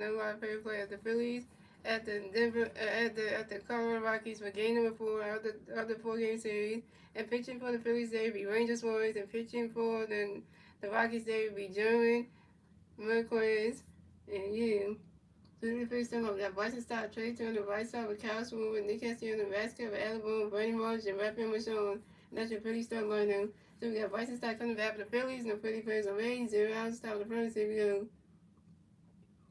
my favorite player at the Phillies, at the Colorado Rockies for game number 4 of the 4 game series, and pitching for the Phillies they would be Rangers Warriors, and pitching for the Rockies they would be German Merquez, and yeah. So the first time we got Bryson Stott, Trey Turner, right side with Kyle Swoon, Nick Castellanos, Vasquez, Alabama, Brandon Marsh, and Raphael Michon. And that's your Phillies start lineup. So we got Bryson Stott coming back for the Phillies, no Philly players on Rays, 0 outs, top of the first, here we go.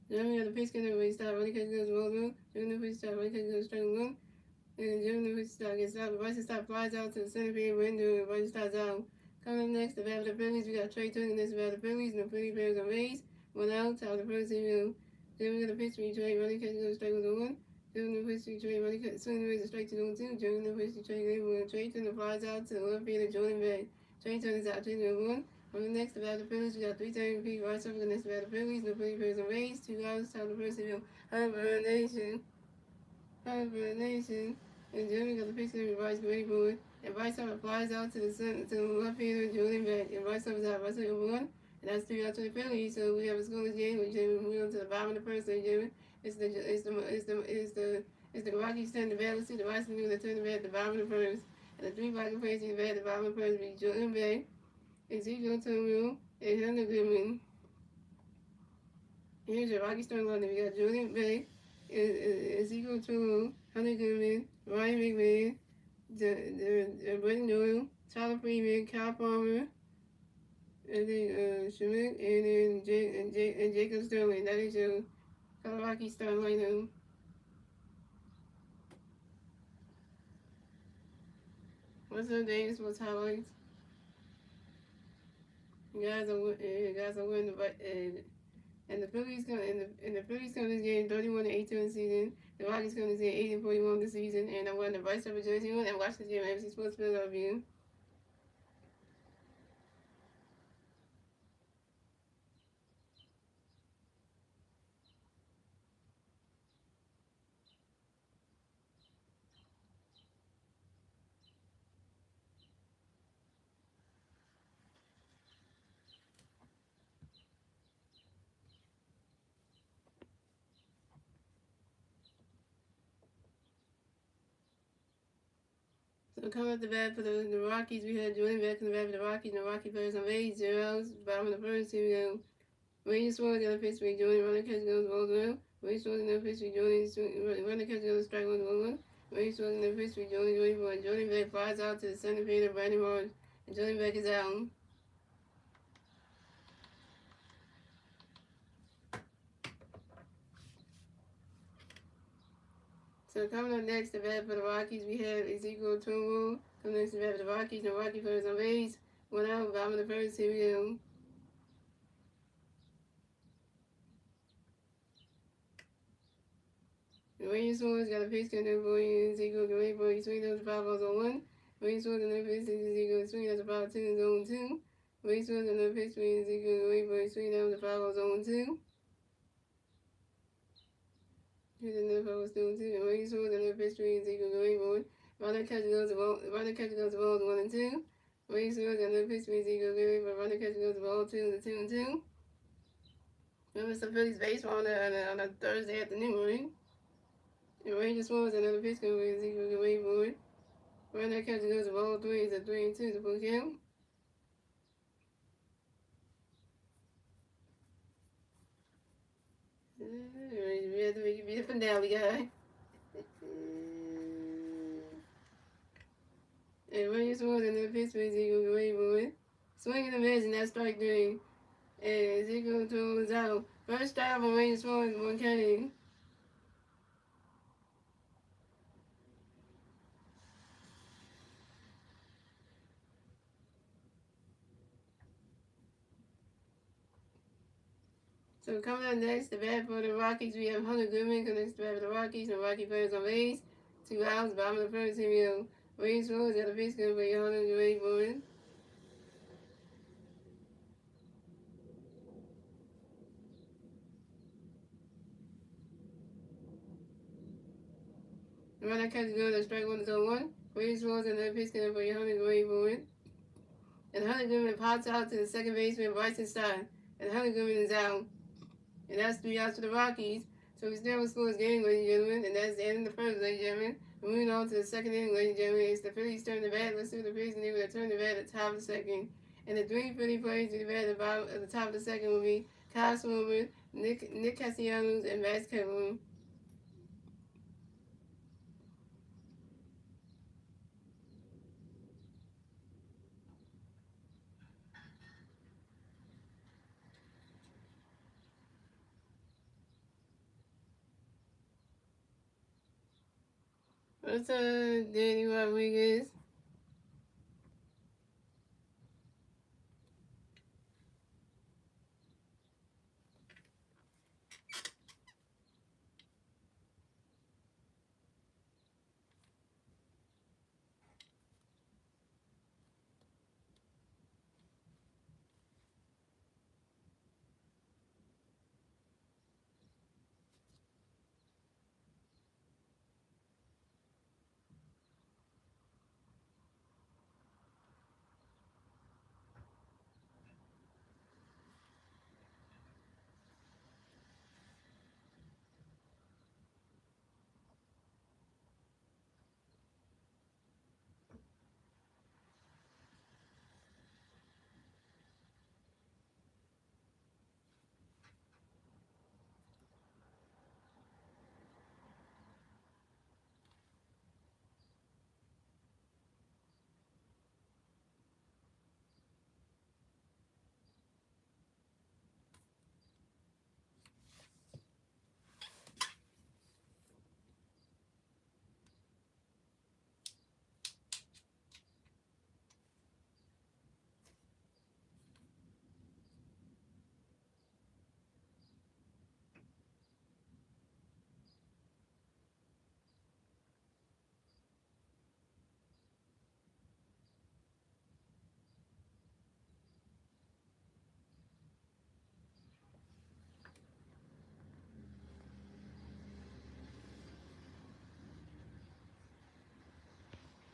Then we got the pitch count where he started running catch goes well done. Then the pitch start running catch goes straight one. And then the pitch start gets out. Bryson Stott flies out to the center field window and Bryson Stott's out. Coming up next, the bat of the Phillies, we got Trey Turner next to the bat of the Phillies, no Philly players on Rays, 1 out, top of the first, here we go. Then we got the pitch we Trey running catch goes straight 1. Then the pitch we Trey running catch swing the straight to 1-2. Then the pitch we Trey label and Trey Turner flies out to the left field of Jordan Bay. Trey Turner's out 2-1. On the next, the bat of the Phillies, we got 3-10 repeat right over the next bat of the Phillies, no Philly players on Rays, 2 outs, top of the first, here we go. Harbor Nation, and Jimmy got the pitch to Bryce Grayboard, and Bryce Harper flies out to the center, to the left field with Julian back, and Bryce Harper's out, Bryce Harper 1, and that's 3 out to the Phillies. So we have a scoreless game with Jimmy moving on to the bottom of the first. So Jimmy, it's the Rockies turn the battle to the Boston News that turn the bat at the bottom of the first, and the 3 Rockies players in the bat at the bottom of the first be Julian Bay, Ezekiel Turner, and Hunter Goodman. Here's your Rocky starting lineup. We got Julian Bay, Ezekiel Turner, Hunter Goodman, Ryan McMahon, Brendan Doyle, Tyler Freeman, Kyle Palmer, and then Schmidt, and then Jacob Sterling. That is your Colorado Rockies starting lineup. What's up, Davis? What's highlights? You guys are winning the and the Phillies come this game 31-18 season. The Rockies come this game 8-41 this season, and I'm wearing the Bryce Harper jersey on and watch this game on ABC Sports Philadelphia. So coming up the bat for the Rockies, we had Jordan back in the bat for the Rockies, and the Rocky players on base, 0 outs, bottom of the first, here we go. Wayne Swan, the other pitch, we Jordan, running catch goes well done. Wayne Swan, the other pitch, we Jordan, running catch goes strike 1-1. Wayne Swan, the other pitch, we Jordan back flies out to the center field of Brandon Marsh, and Jordan back is out. So coming up next, the bat for the Rockies, we have Ezekiel Turner. Coming next, the bat for the Rockies, the Rocky players on base, 1 out, bottom of the first, here we go. The Wayne Swords got a pitch count for Ezekiel Grayboy. He swings those 5 balls on 1. Wayne Swords and the pitch to Ezekiel swing out the 5 2 zone 2. Wayne Swords and the pitch to Ezekiel Grayboy swing down the 5 balls on 2. Here's another 5 balls on 2. And Wayne Swords and the pitch to Ezekiel Grayboy. Runner catcher goes the ball 1 and 2. Wayne Swords and the pitch to Ezekiel Grayboy. Runner catcher goes the ball 2 and 2. Remember some Phillies baseball on a Thursday afternoon, right? And Rangers Swords another pitch count with Ezekiel Grayboy. Runner catcher goes the ball 3 is a 3 and 2 is a full count. We have to make it be the finale, guy. And Rangers Swords another pitch with Ezekiel Grayboy. Swinging the miss, and that's strike 3. And Ezekiel throws out. First time for Rangers Swords, 1 K. So coming up next, the bat for the Rockies, we have Hunter Goodman connects the bat for the Rockies, and Rocky players on base. 2 outs, bottom of the first, here we go. Wayne Swords got a pitch count for Hunter Goodman. The runner catches goes at strike 1 to 1. Wayne Swords and the pitch count for Hunter Goodman. And Hunter Goodman pops out to the second baseman, Bryson Stott. And Hunter Goodman is out. and that's 3 outs for the Rockies. So we still have a scoreless game, ladies and gentlemen, and that's the end of the first, ladies and gentlemen. Moving on to the second inning, ladies and gentlemen, it's the Phillies turn the bat. Let's see what the Phillies can do with a turn the bat at the top of the second. And the three Philly players to the bat at the top of the second will be Kyle Swimmer, Nick Castellanos, and Max Kevin. What's up, Danny Rodriguez?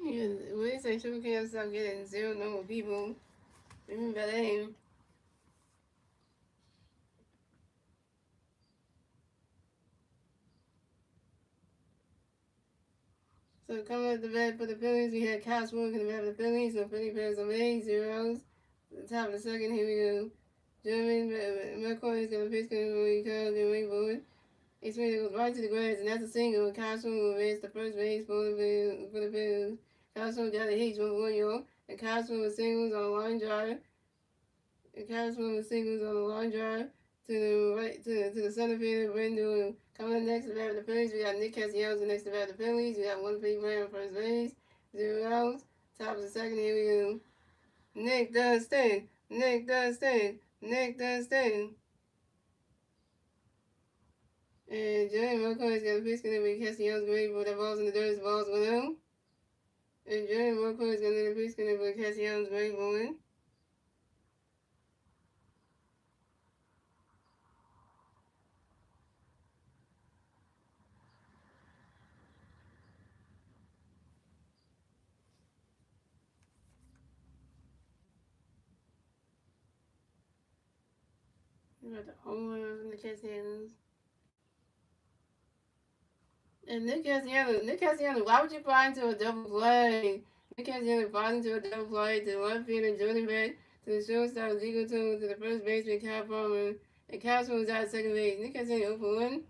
Yeah, we say sugar can't stop getting zero number of people. Remember that name. So coming up the bat for the Phillies, we had Kyle Swimmer in the bat for the Phillies. So Philly players on base, zeros. At the top of the second, here we go. German McCoy is going to pitch going to Cubs and wait for it. It's when it goes right to the grass, and that's a single. Kyle Swimmer will race the first base for the Phillies. Kyle Swimmer got a hit from 1 yard, and Kyle Swimmer singles on a line drive. And Kyle Swimmer singles on a line drive to the right to the center field. Brandon coming up next to bat the Phillies. We got Nick Castellanos next to bat the Phillies. We got one free player on first base. 0 outs. Top of the second. Here we go. Nick Dustin. Nick Dustin. Nick Dustin. And Jerry McCoy is going to pitch going to be Castellanos great for the balls in the dirt. The balls went out. And Jerry McCoy is going to pitch going to be Castellanos great for it. We got the home run from the Castellanos. And Nick Castellanos, why would you fly into a double play? Nick Castellanos flies into a double play to the left field and Jordan back to the shortstop, Zico to the first baseman, Kyle Farmer, and Cashman was out at second base. Nick Castellanos 0-1.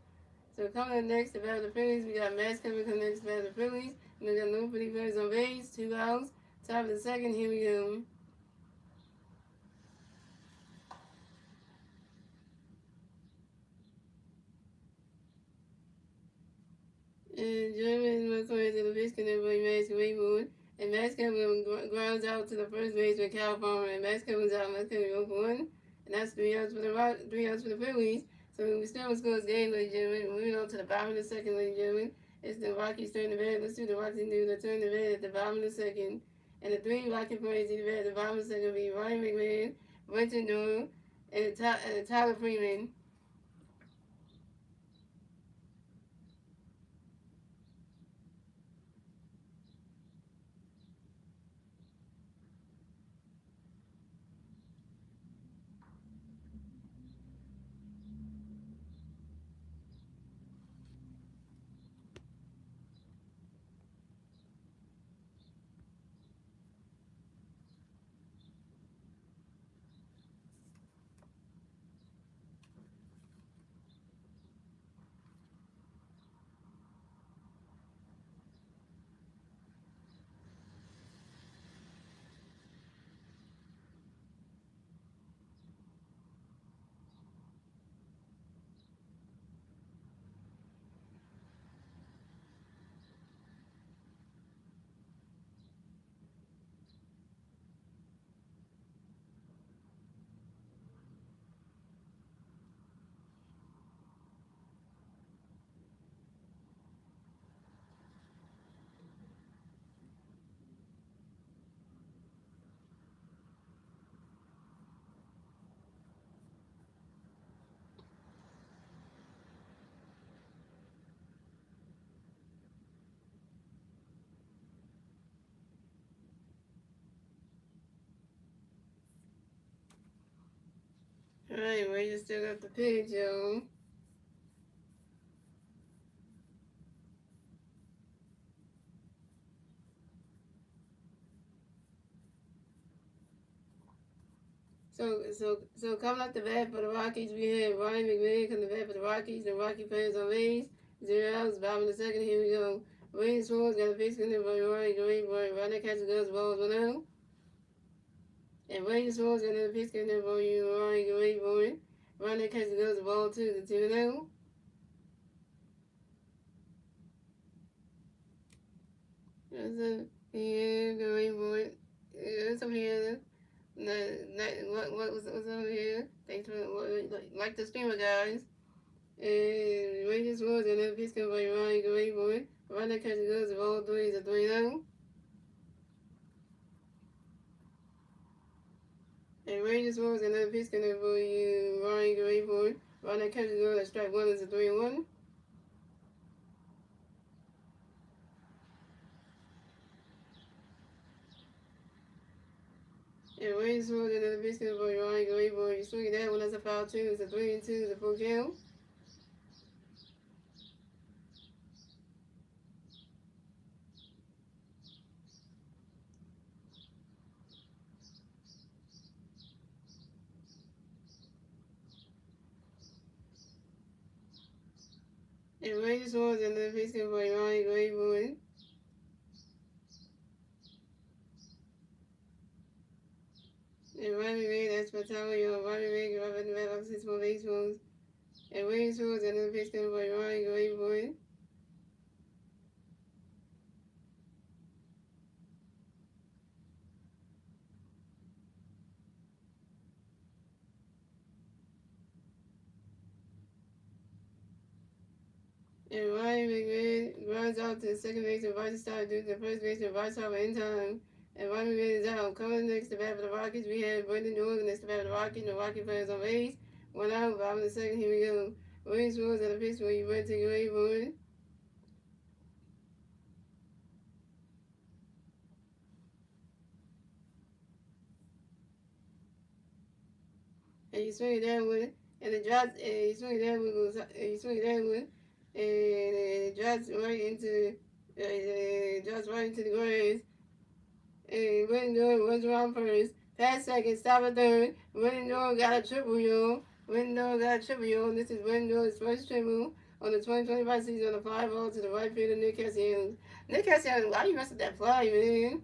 So coming up next to bat the Phillies, we got Max coming next to bat the Phillies. And we got no pretty players on base, 2 outs. Top of the second, here we go. And German McCoy to the pitch connect by Max Rayboard. And Max Kevin grounds out to the first base with Cal Farmer. And Max Kevin's out. Max Kevin 0-1. And that's 3 outs for the 3 outs for the Phillies. So we still score this game, ladies and gentlemen. Moving on to the bottom of the second, ladies and gentlemen. It's the Rockies turn the bat. Let's see the Rockies do. They turn the bat at the bottom of the second. And the 3 Rocky players in the bat at the bottom of the second will be Ryan McMahon, Brenton Doyle, and Tyler Freeman. Alright, Rangers still got the pitch, yo. So coming up the bat for the Rockies, we have Ryan McMahon coming to bat for the Rockies. The Rocky players on base. 0 outs, bottom of the second. Here we go. Wayne Swords got a pitch coming for Ryan Greenberg. Runner catches goes balls 1 out. And Wayne Swords got another pitch coming for Ryan Greenberg. Runner catches goes ball 2 to 2 0. That's a yeah, Greenberg. Yeah, it's over here. What's over here? Thanks for like the streamer guys. And Rangers was another pitch come by Ryan Greenwood. Runner catches goes of all three is a 3-0. And Rangers was another pitch come by Ryan Greenwood. Runner catches goes at strike 1 is a 3-1. And Rangers was another pitch come by Ryan Greenwood. You swing that one, that's a foul 2, it's a 3-2, it's a full count. And Rangers was another pitch come by Ryan Greenwood. And Riley Ray, that's Battalion. Riley Ray, Robert Red, 6 more baseballs. And Rangers was another pitch come by Ryan Greenwood. And Ryan McMahon runs out to the second base and Bryce started due to the first base and Bryce Harper in time. And Ryan McMahon is out. Coming next to bat for the Rockies, we have Brendan Jordan next to bat for the Rockies. The Rocky players on base. 1 out, bottom of the second. Here we go. Williams was at a pitch where you went to your way, boy. And you swing it that way. And it drops, and you swing it that way, and you swing it that way. And it drops right into, the grass. And Wendell runs around first. Pass second, stop at third. Wendell got a triple, yo. Wendell got a triple, yo. This is Wendell's first triple on the 2025 season on a fly ball to the right field of Nick Castellanos. Nick Castellanos, why you messing with that fly, man?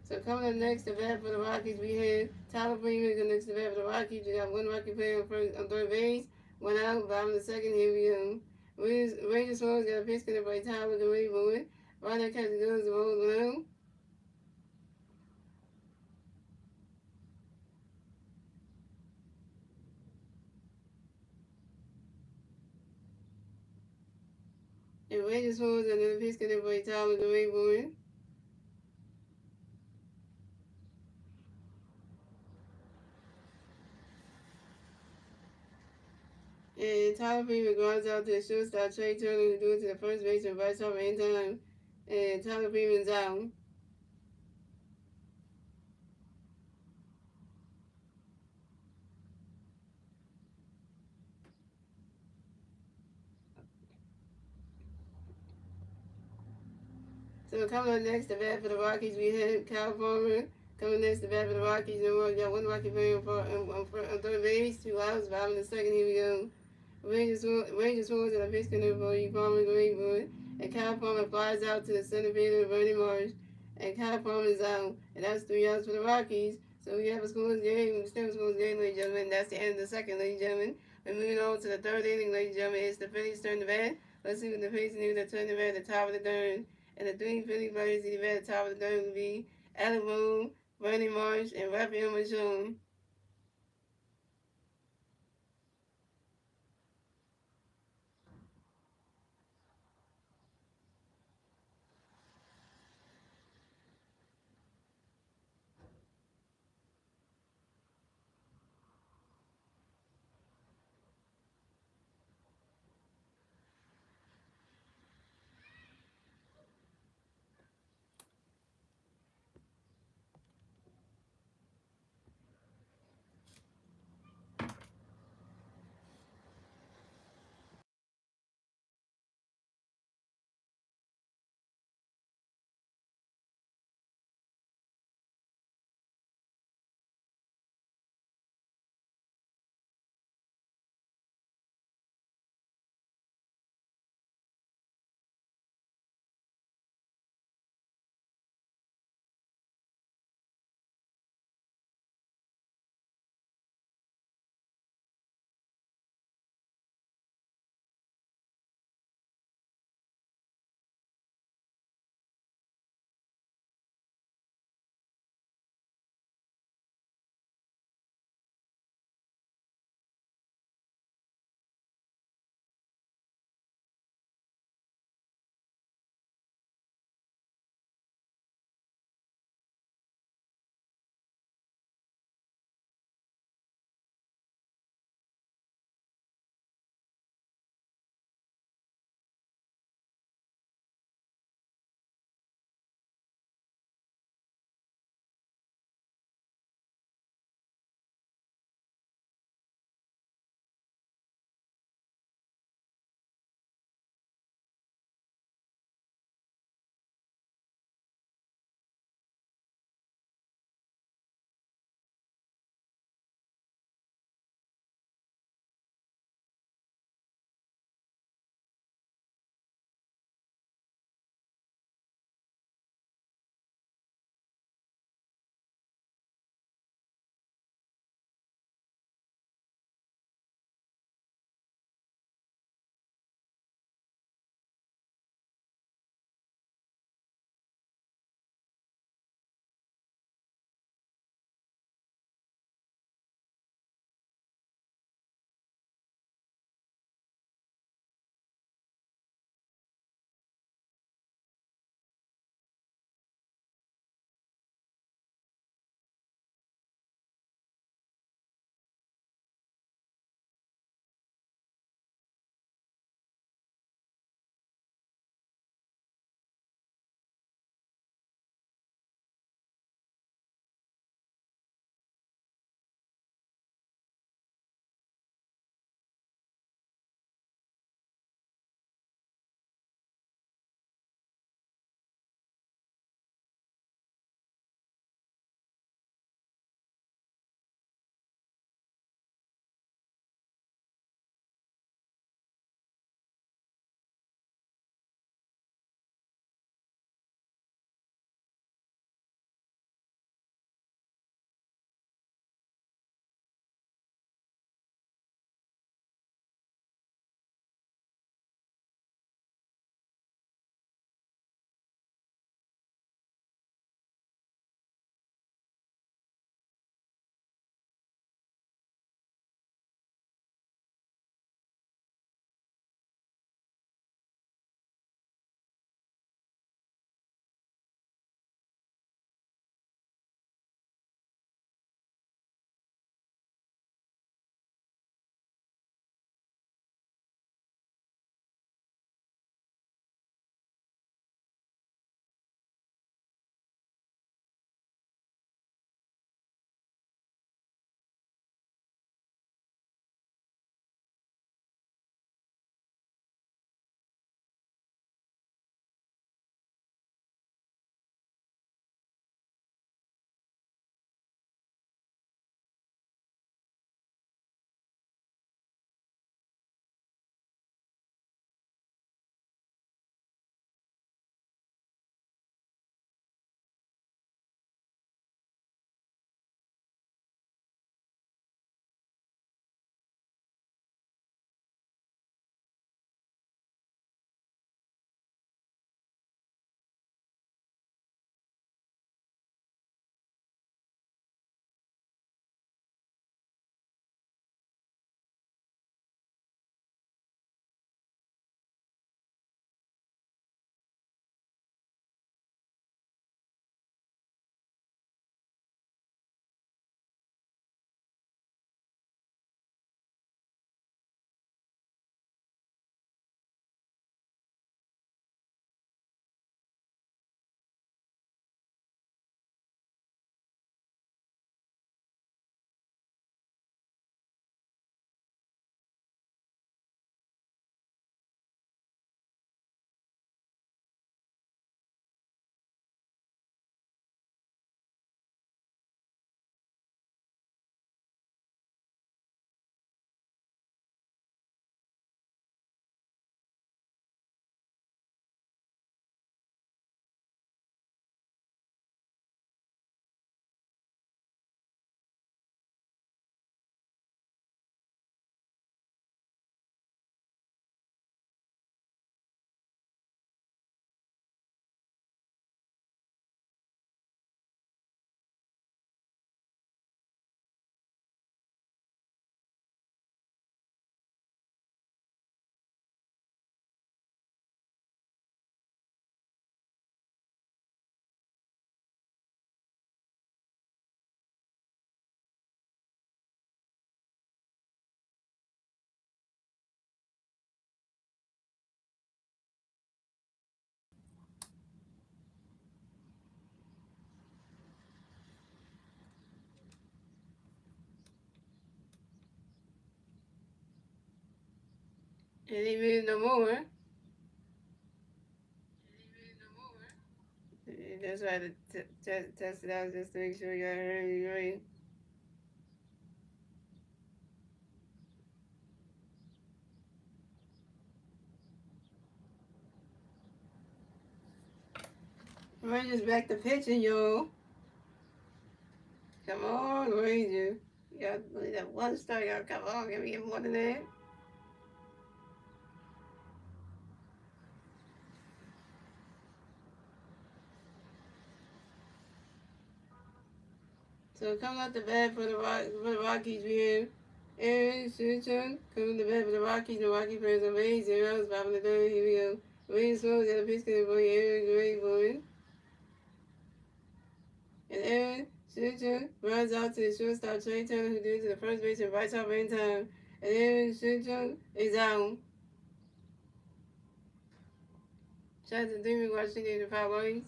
So coming up next to bat for the Rockies, we have Tyler Freeman next to bat for the Rockies. You got one Rocky player on third base, 1 out, bottom of the second. Here we go. Rangers Swans got a pitch connected by Tyler the way boy. Ronald catches goes the ball 1 out. And Rangers Swans got another pitch connected by Tyler the way boy. And Tyler Freeman grounds out to the shortstop Trey Turner, who threw it to the first base and Bryce Harper in time. And Tyler Freeman's out. So coming up next to bat for the Rockies, we have Kyle Farmer. Coming next to bat for the Rockies, we got one Rocky player on third base, 2 outs, bottom of the second. Here we go. Rangers Swans and a pitch connect for you, Palmer Greenwood. And Kyle Palmer flies out to the center fielder, Bernie Marsh. And Kyle Palmer is out. And that's 3 outs for the Rockies. So we have a scoreless game. We still have a scoreless game, ladies and gentlemen. That's the end of the second, ladies and gentlemen. We're moving on to the third inning, ladies and gentlemen. It's the Phillies turn to bat. Let's see what the Phillies do. They turn to bat at the top of the third. And the 3 Philly players in the bat at the top of the third would be Adam Boone, Bernie Marsh, and Rafael Michon. And he made no more. That's why I had to test it out just to make sure you heard me right. Rangers back to pitching, yo. Come on, Ranger. Y'all only that one strikeout. Come on, give me more than that. So coming out the bat for the Rockies, we have Aaron Shinchun coming to bat for the Rockies. The Rockies players on base. 0 outs, 5 in the third. Here we go. Wayne Smoke got a pitch count for Aaron Grayburn. And Aaron Shinchun runs out to the shortstop Trey Turner, who did to the first base and right off in time. And Aaron Shinchun is out. Shout out to Demon Washington in the Cowboys.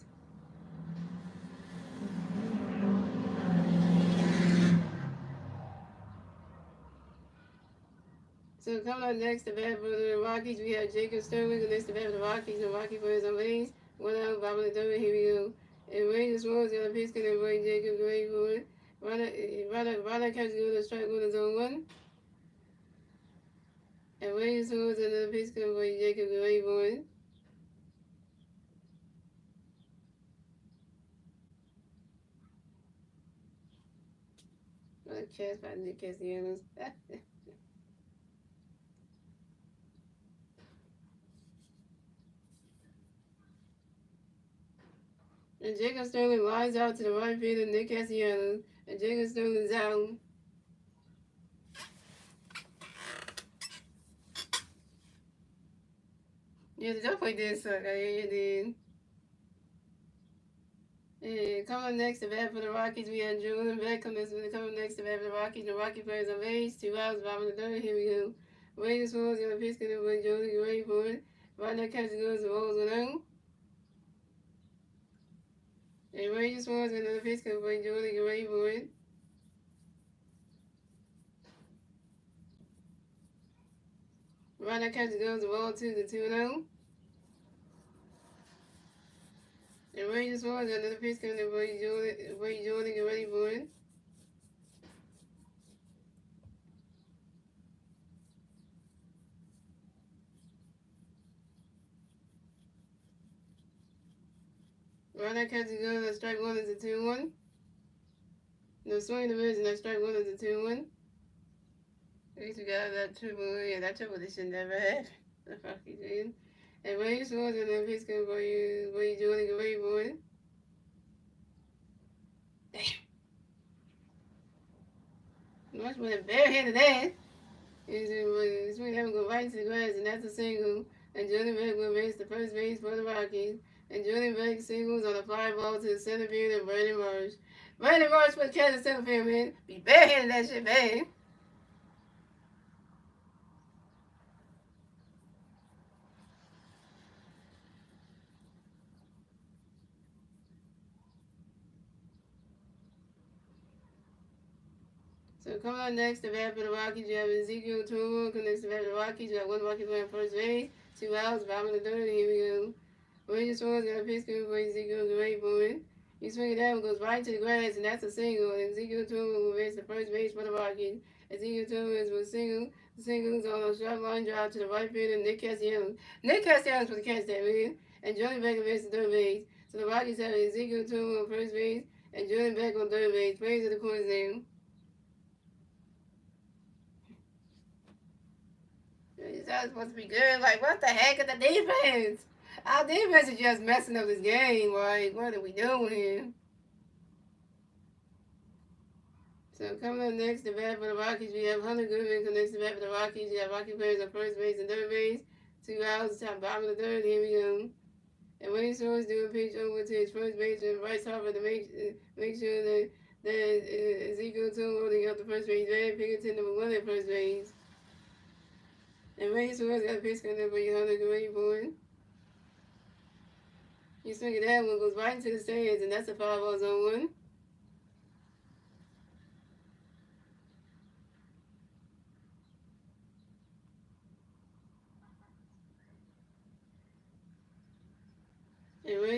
So coming up next to bat for the Rockies, we have Jacob Sterling next to bat for the Rockies. The Rocky players on base. 1 out, 5 in the third. Here we go. And Rangers Rose got a pitch count for Jacob Grayburn. Ryder catches go to strike one in zone 1. And Rangers Rose another pitch count for Jacob Grayburn. Catch by Nick Castellanos. And Jacob Sterling lines out to the right field of Nick Castellanos. And Jacob Sterling's out. Yeah, the definitely did suck. Yeah, you did. And coming next to bat for the Rockies, we have Jordan Beck coming next to bat for the Rockies. The Rocky players on base. 2 outs, 5 in the third. Here we go. Rangers Rose got a pitch count for Jordan Grayburn. Right now, catch goes to Rose 1 out. And Rangers Rose got another pitch count for Jordan Grayburn. Right now, catch goes to Rose 2 to 2 0. And Rangers Rose got another pitch count for Jordan Grayburn. Right now, catch goes to strike 1 is a 2 1. No swing division, that strike 1 is a 2 1. At least we got that triple. Yeah, that triple they should never had. The fuck he did. And Rangers Rose got another pitch count for Jordan Grayburn. Much went barehanded that. And swing having go right to the grass, and that's a single. And Jordan Beck will race the first base for the Rockies. And Jordan Beck singles on a fly ball to the center field of Brandon Marsh. Brandon Marsh put catch the center field, man. Be barehanded that shit, man. So coming on next, the bat for the Rockies, you have Ezekiel Tour. Next to bat for the Rockies, you have 1 Rocky player on first base, 2 outs, 5 in the third. Here we go. Rangers Rose got a pitch count for Ezekiel Grayburn. He swings that one, goes right to the grass, and that's a single. And Ezekiel Tour will race the first base for the Rockies. Ezekiel Tour is with single. The singles on a sharp line drive to the right field, and Nick Castellanos. Nick Castellanos for the catch that, man. And Jordan Beck races the third base. So the Rockies have Ezekiel Tour on first base, and Jordan Beck on third base. Praise to the corners now. That was supposed to be good. Like, what the heck is the defense? Our defense is just messing up this game. Like, what are we doing here? So coming up next, the bat for the Rockies, we have Hunter Goodman next to bat for the Rockies. You have Rocky players on first base and third base. 2 outs, top bottom of the third. Here we go. And Wayne Swords doing a pitch over to his first baseman, Bryce Harper, to make sure that Ezekiel Toon holding up the first base bag, Pinkerton number 1 at first base. And Wayne Swords got a pitch coming up for Hunter Goodman. You swing at that one, goes right into the stands, and that's a 5-ball zone 1.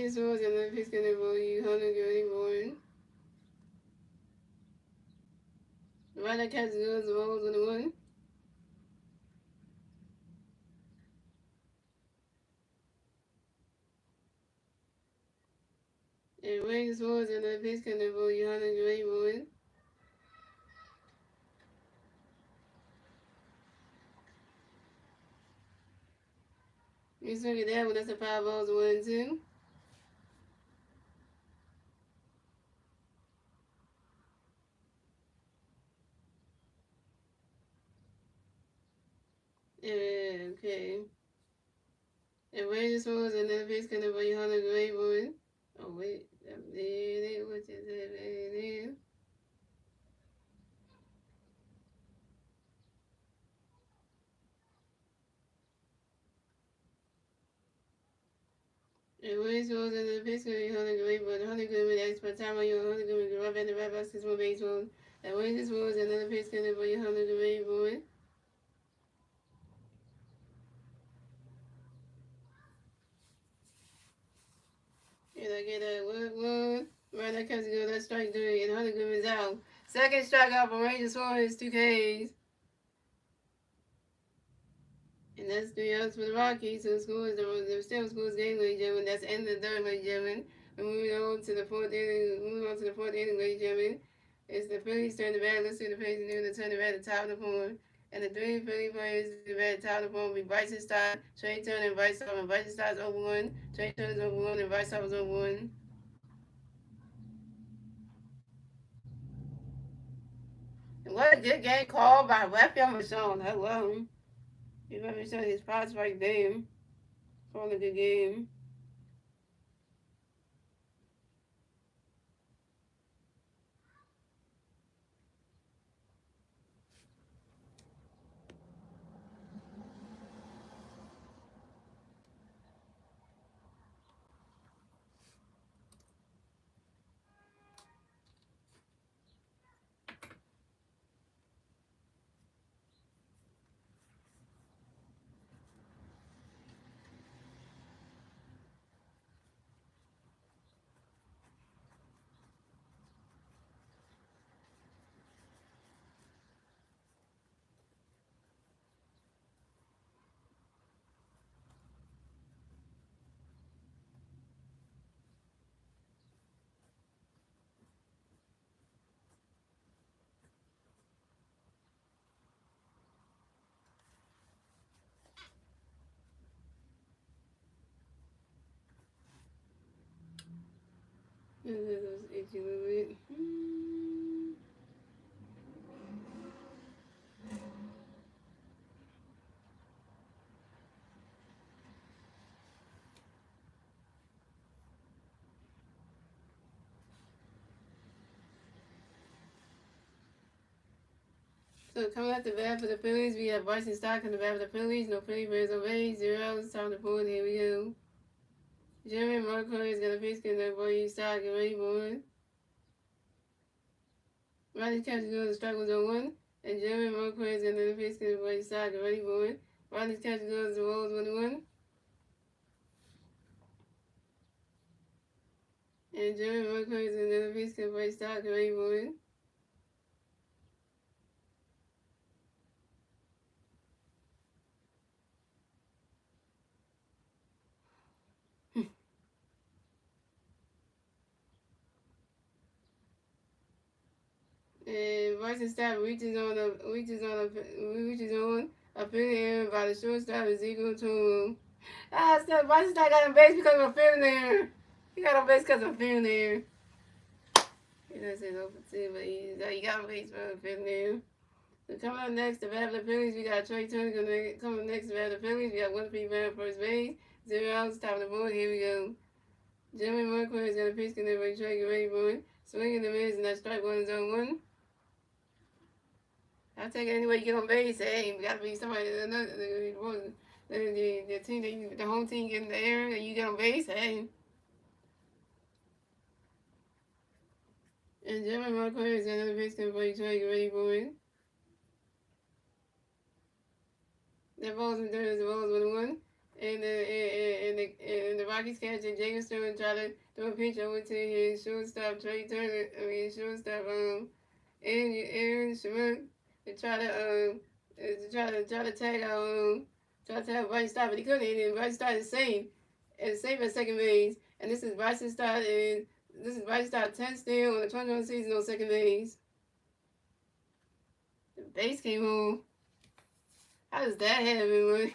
Raiders was and the pitch gonna roll you 131. Ryder catches goes the rolls on the 1. And Raiders was and the pitch gonna roll you 181. You swing it that one, that's a 5 balls, 1 and 2. Okay. And Raiders was and the pitch gonna roll you 181. Oh wait, what is it? And Raiders was and the pitch gonna be 181. 100 good with extra time on you, 100 good with rub and the right box is more baseball. And Raiders was and the pitch gonna roll you 181. And I get a one. Right, that comes good. That's strike 3. And 100 good is out. Second strikeout for Rangers Suarez, 2 Ks. And that's 3 outs for the Rockies, who scores the still scores game, ladies and gentlemen. That's the end of the third, ladies and gentlemen. We're moving on to the fourth inning. Ladies and gentlemen. It's the Phillies turn the bat. Let's see the Phillies doing the turn the bat at the top of the form. And the 3 Philly players the bat at the top of the form will be Bryson Stott, Trey Turner, and Bryce Harper. Bryson Stott's over 1. Trey Turner's over 1, and Bryce Harper's over 1. And what a good game called by Raphael Michon. Hello. You let me show his spots right there. Calling a good game. This is itchy little bit. So coming out the bat for the Phillies, we have Bryson Stott on the bat for the Phillies. No Philly Bears away. 0 outs. Time to pull it. Here we go. Jeremy Marco is going to face the boy Stott. Get ready for it. Riley catches goes the strike was on 1. And Jeremy Marco is going to face the boy Stott. Get ready for it. Riley catches goes the rolls 1-1. And Jeremy Marco is going to face the boy Stott. Get ready for it. And Bryson Stott reaches on a field error by the shortstop Ezekiel Toom. Bryson Stott got on base because of a field error. He got on base because of a field error. He doesn't say no for 2, but he got on base for a field error. So coming up next, the bat for the Phillies, we got Trey Turner coming up next, the bat for the Phillies. We got 1 free man first base, 0 outs, top of the board. Here we go. Jeremy Marquez is going to pitch, and Trey get ready for it. Swinging the mids, and that strike 1 is on 1. I'll take it any way you get on base. Hey, we got to be somebody, the team, the home team getting the air, and you get on base. Hey. And Jeremy Marquez is another pitch for you, try to get ready for it. That ball's in there, the ball's 1-1. And the the Rockies catcher Jacob Stone tried to throw a pitch over to his shortstop Trey Turner. Shortstop Aaron Schmidt to try to tag Bryce Stott, but he couldn't. And Bryce Stott is safe at second base. And this is Bryce Stott, and this is Bryce Stott 10 steal on the 21 season on second base. The base came home. How does that happen?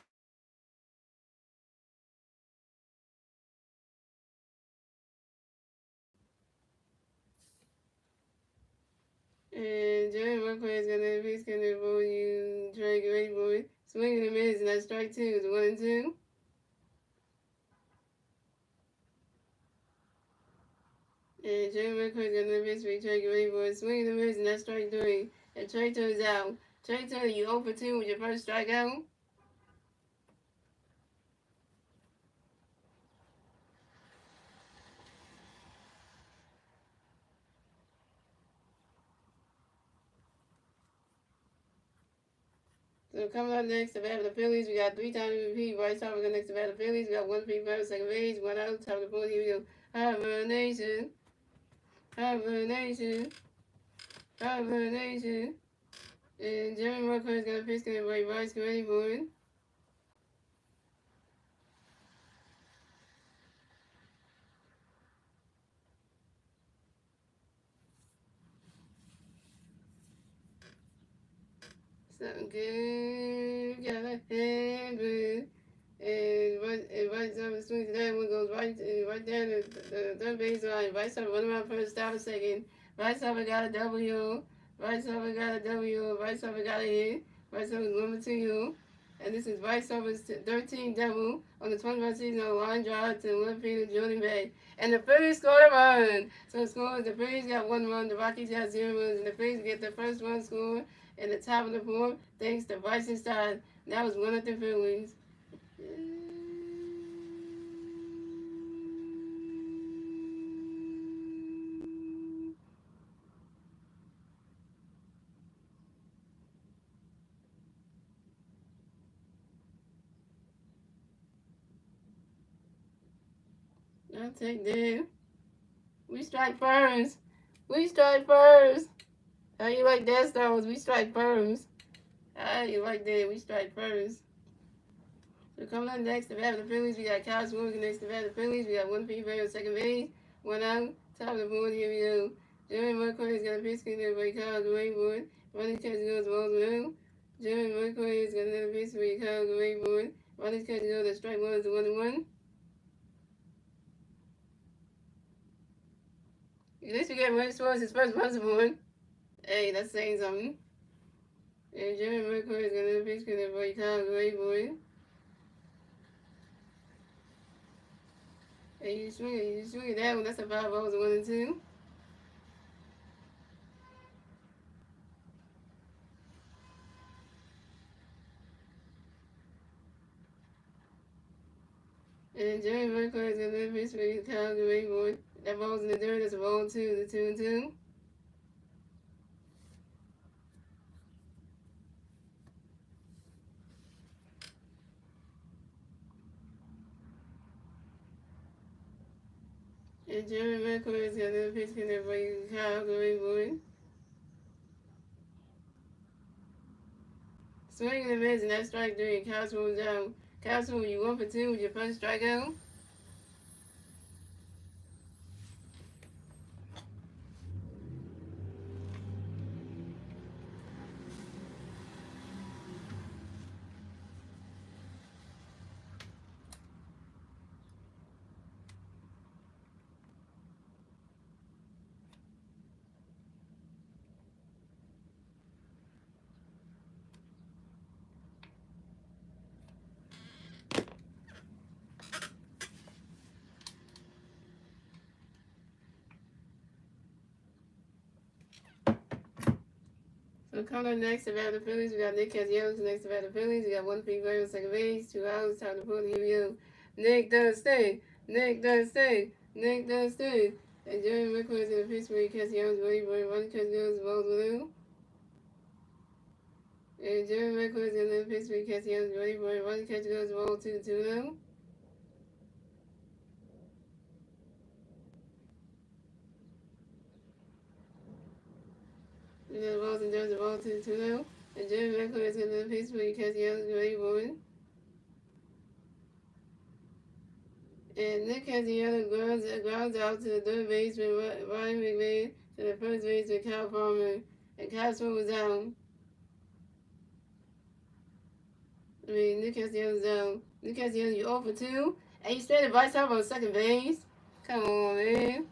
And Jerry Buckley is gonna be gonna roll you try to get ready for it. Swing and a miss, and that's strike two. It's 1-2. And Jerry Buckley is gonna miss me, try to get ready for it. Swing and a miss, and that's strike three. And Trey Turner's out. Trey Turner, you 0 for 2 with your first strikeout. So coming up next to bat the Phillies, we got 3-time MVP Bryce Harper next to bat the Phillies. We got 1 free batter, second base, 1 out, top of the fourth. Here we go. Harper Nation, Harper Nation, Harper Nation. And Jerry Marco is gonna pitch gonna break Bryce, get ready for it. Something good, got a hand, and right over swings to that one goes right down the third base line. Bryce Harper run around first, stop a second. Bryce Harper got a W. Bryce Harper got a W. Bryce Harper got a hit. Bryce Harper's 1-2. And this is Bryce Harper's 13th double on the 21st season on a line drive to the left field of Jordan Bay. And the Phillies scored a run. So the Phillies got 1 run, the Rockies got 0 runs, and the Phillies get the first run scored in the top of the fourth thanks to Bryson Stott. That was one of the Phillies. I'll take that. We strike first. We strike first. How you like that, Star Wars? We strike first. How you like that? We strike first. So coming up next to bat the Phillies, we got Kyle Swarbrick next to bat the Phillies. We got 1 free on second base, 1 out, top of the board. Here we go. Jeremy McCoy is gonna pitch there by Kyle Grayboard. Running catch goes to Roswell. Jeremy McCoy is gonna pitch by Kyle Grayboard. Running catch goes to strike 1 to 1-1. At least we get Ray Suarez his first runs aboard. Hey, that's saying something. And Jeremy McCoy is gonna pitch there by Kyle Grayboard. And you swing that one. That's a 5 balls, 1-2. And Jerry McCoy is going to pitch for Kyle Grayboard. That ball's in the dirt. That's a ball 2, the 2-2. And Jerry McCoy is going to pitch for Kyle Grayboard. Swing and a miss, and that's strike 3. Kyle Swarbrick out. Kyle Swarbrick, you 1 for 2 with your first strikeout. So coming up next to bat the Phillies, we got Nick Castellanos next to bat the Phillies. We got 1 free on second base, 2 outs, time to pull the UU. Nick does stay. Nick does stay. Nick does stay. And Jerry McCoy is going to pitch for Castellanos, ready for it. 1 catch goes, balls blue. And Jerry McCoy is going to pitch for Castellanos, ready for it. 1 catch goes, ball 2-2 now. ball to 2-0. And Jerry Reckless is going to the Pittsburgh Castellanos Grayboard. And Nick Castellanos grounds out to the third baseman Ryan McMahon to the first baseman Kyle Farmer. And Kyle was down. Nick Castellanos down. Nick Castellanos, you 0 for 2. And you stayed at Bryce Harper on second base. Come on, man.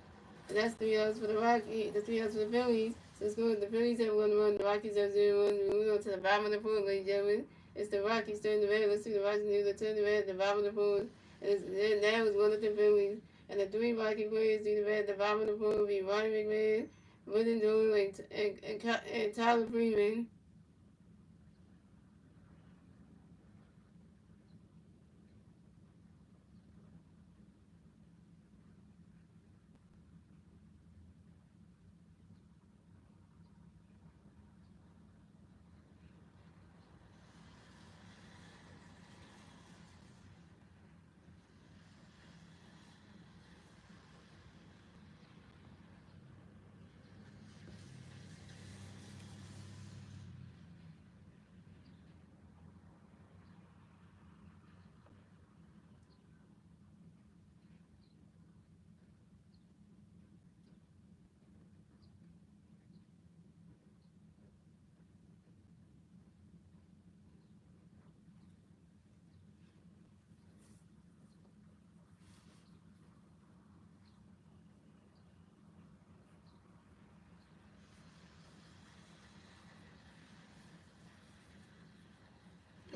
And that's 3 outs for the Rockies. The 3 outs for the Phillies. So it's good. The Phillies have 1-1. The Rockies have 0-1. We move on to the bottom of the fourth, ladies and gentlemen. It's the Rockies turning the red. Let's see the Rockies do the turn the red at the bottom of the fourth. And that was one of the Phillies. And the 3 Rocky players do the red at the bottom of the fourth will be Ryan McMahon, Wooden Doyle, and Tyler Freeman.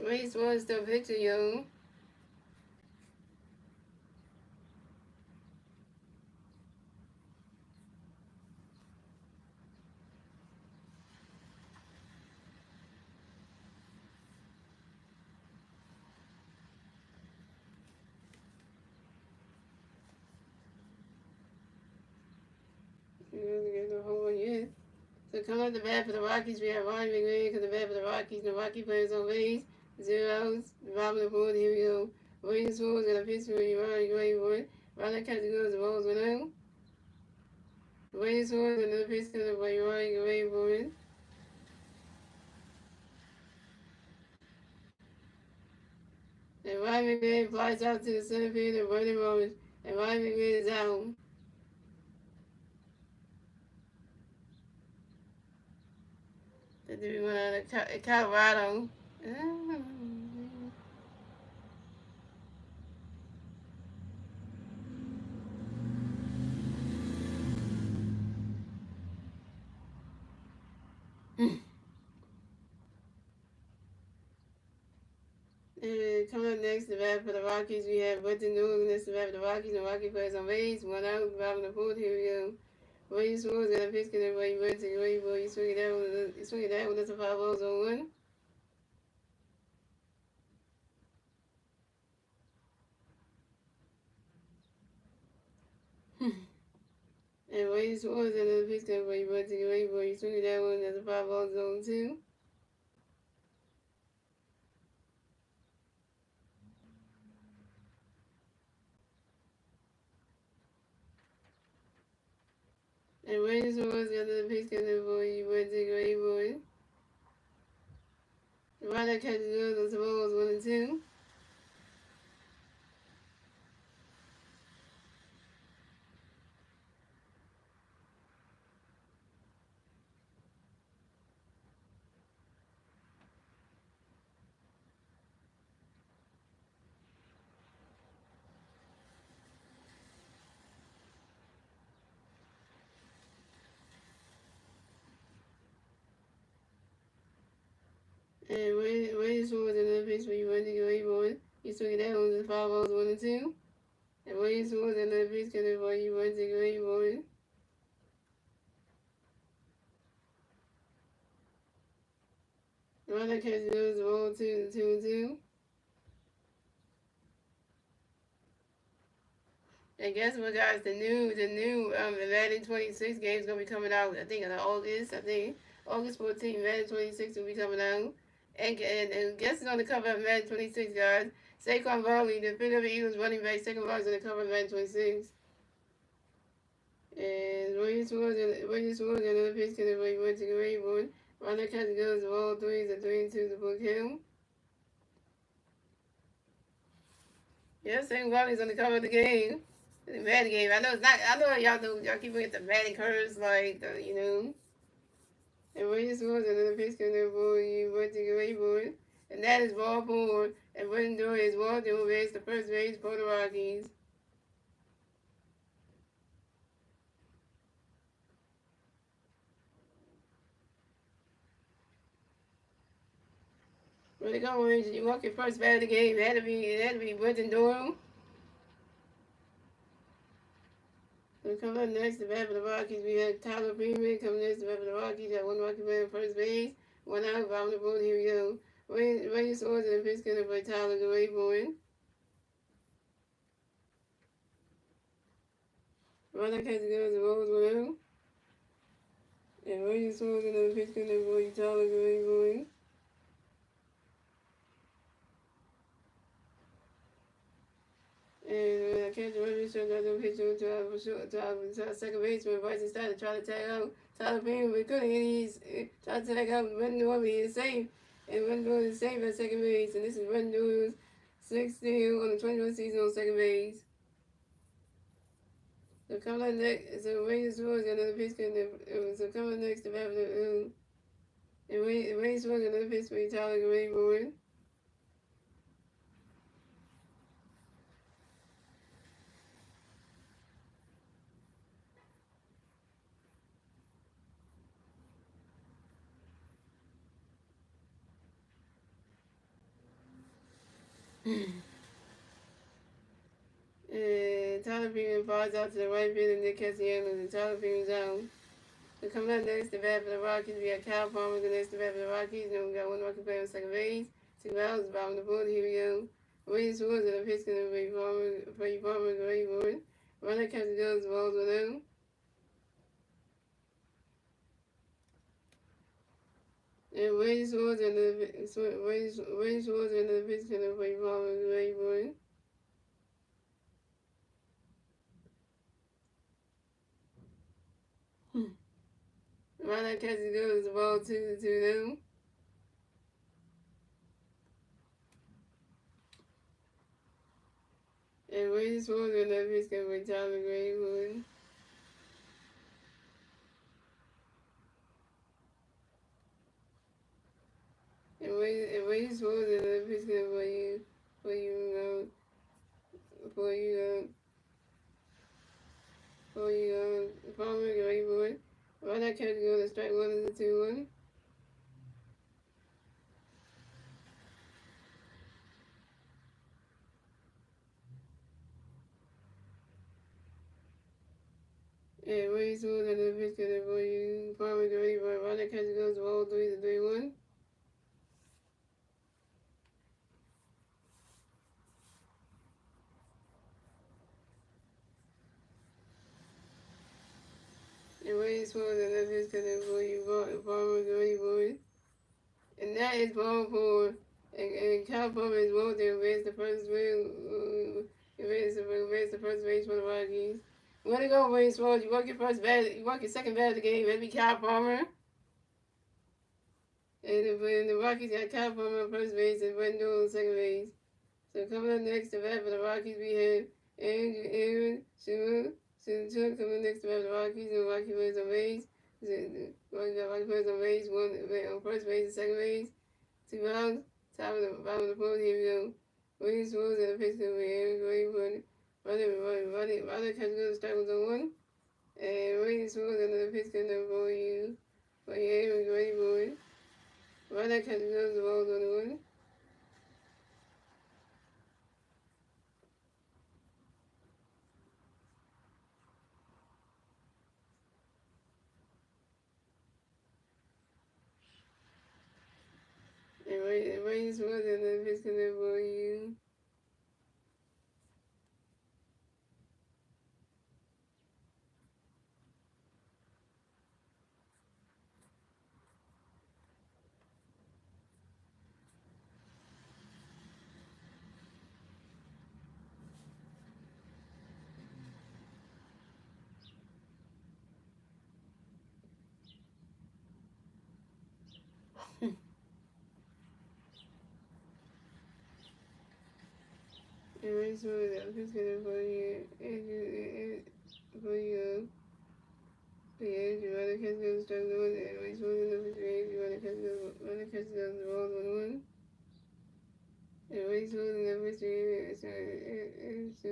Race was the picture, yo. So coming up the bat for the Rockies, we have Ryan McMahon coming the bat for the Rockies. The Rocky players on base, 0 outs. The bottom of the board, here we go. Williams Woods got a pitch for Ryan Grayboard. Ryan catches goes the balls 1-0. Williams Woods another pitch coming by Ryan Grayboard. And Ryan McMahon flies out to the center field and Vernon Rollins. And Ryan McMahon is out. The dude went out of Colorado. And coming up next, the bat for the Rockies, we have Button Newell against the bat for the Rockies. The Rockies players on base, 1 out, bottom of the fourth. Here we go. Williams Woods got a pitch because everybody went to the way, boy. You swing it down, that's a 5 balls on 1. And Williams Woods got another pitch because everybody went to the way, boy. You swing it down, that's a 5 balls on 2. And Williams Woods got another pitch because everybody went to the way, boy. The rider catches goes, that's a balls 1 and 2. And Williams Woods another pitch where you went to the way, boy. You swing it down, that's 5 balls 1 and 2. And Williams Woods another pitch because everybody went to the way, boy. The rider catches goes, the ball 2 and 2. And guess what, guys? The new Madden 26 game is gonna be coming out. I think in August. I think August 14th, Madden 26 will be coming out. And guess who's on the cover of Madden 26, guys? Saquon Barkley, the Philadelphia Eagles running back. Saquon Barkley's on the cover of Madden 26. And Williams Woods another pitch because everybody went to the Rainbow. Runner catches goes of all threes and 3-2 to book him. Yeah, same Ronnie's on the cover of the game. The Madden game. I know it's not. I know y'all keep looking at the Madden curves like the. And when you scores another pitch coming there for you, went to get ready for it. And that is ball four. And Brendan Dory is walked over base, the first base for the Rockies. When they go in, you walk your first bat of the game. It had to be Brendan Doyle. And coming up next, the bat for the Rockies, we had Tyler Freeman coming next, the bat for the Rockies. Got one Rocky man first base, one out, bottom of the board. Here we go. Ray scores and the pitch coming for Tyler to wait for it. Runner catches goes and rolls with him. And Ray scores and the pitch coming for Tyler to wait for it. And I catch the runner, shut down the pitch to second baseman. Bryson started to try to tag out Tyler Freeman, but couldn't. He's tried to tag out Brendan Doyle, but he is safe. And Brendan Doyle is safe at second base. And this is Brendan Doyle's 6th steal on the 21st season on second base. So coming up next, so Ray scores another pitch. So coming up next, the bat for the and Ray scores another pitch for Tyler Gray Boyd. And Tyler Freeman falls out to the right field and Nick Castellanos and Tyler Freeman's out. So coming up next, the bat for the Rockies, we got Kyle Palmer, the next the bat for the Rockies. Then we got one Rocky player on second base. 2 outs, bottom of the board. Here we go. Williams Woods and the pitch going to be Palmer, Gray Board. Runner catches goes, balls with him. And Williams Woods and the pitch going to be Palmer, Gray Board. Runner catches goes, ball 2-2 them. And Williams Woods and the pitch going to be Tyler Gray Board. And Williams Woods and the pitch going to be Palmer, Gray Board. Runner catches goes, strike 1 is a 2-1. And Williams Woods and the pitch going to be Palmer, Gray Board. Runner catches goes, ball 3 is a 3-1. And Williams Woods and the pitch going to be Palmer, Gray Board. And that is ball 4. And Kyle Palmer is rolled there, raised the first base for the Rockies. Way to go, Williams Woods. You work your second bat of the game. That'd be Kyle Palmer. And the Rockies got Kyle Palmer on first base and Brendan Doyle on second base. So coming up next to bat for the Rockies, we have Aaron Schumer coming up next to bat for the Rockies. And the Rockies players on base. Rocky players on base, one on first base and second base. 2 outs. Bottom of the board. Here we go. Williams Woods and the pitch to Aaron Gray Board. Runner catches goes, strike 1. And Williams Woods and the pitch to for Aaron Gray Board. Runner catches goes, the ball's 1. And Williams Woods and the pitch for you. very smooth. I'm just gonna for you. For you. Yeah, you want to catch those strike one. Very smooth enough for you. You want to catch those balls 1-1. Very smooth enough for you. So,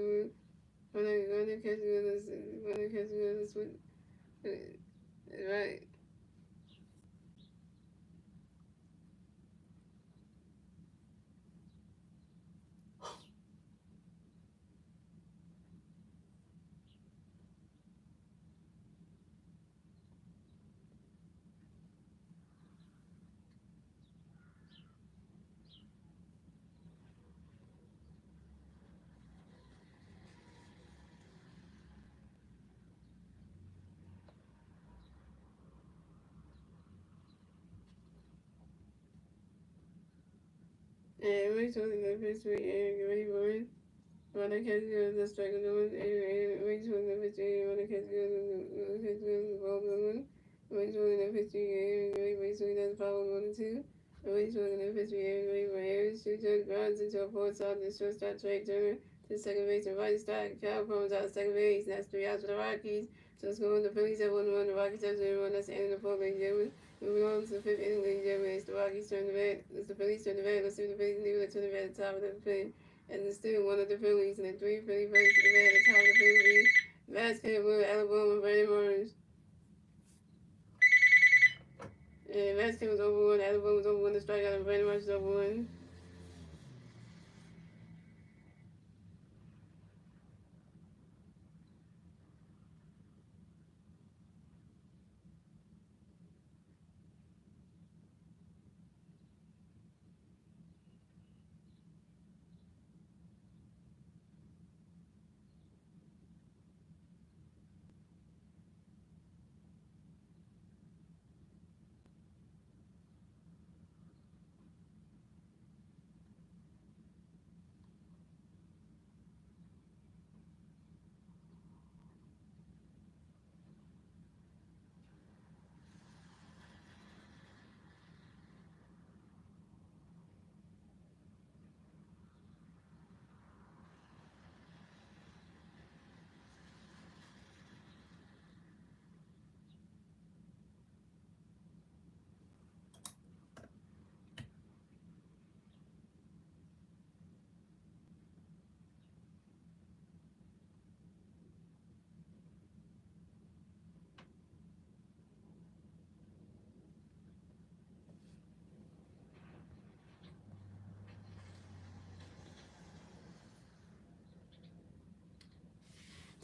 when I catch those, right. And very smooth enough for you. Ready for it. When I catch the strike one, very smooth enough for you. When I catch the ball 1-1. Very smooth enough for you. Very smooth enough for 1-2. Very smooth enough for you. Very shoot your grounds into a fourth out. The shortstop Trey Turner to second base and right stack. Cal comes out second base. That's 3 outs for the Rockies. So scoring the Phillies at 1-1. The Rockies have 0-1. That's the end of the fourth inning. Jam. Moving on to the fifth inning, ladies and gentlemen. It's the Rockies turn the bat. It's the Phillies turn the bat. Let's see if the Phillies leave it to the bat at the top of the fifth. And it's still one of the Phillies, and the 3 Philly first to the bat at the top of the Philly. Basketball, Alabama, Brandon Mars. And Vasquez was over 1, Alabama was over 1, the strikeout, and Brandon Mars was over 1.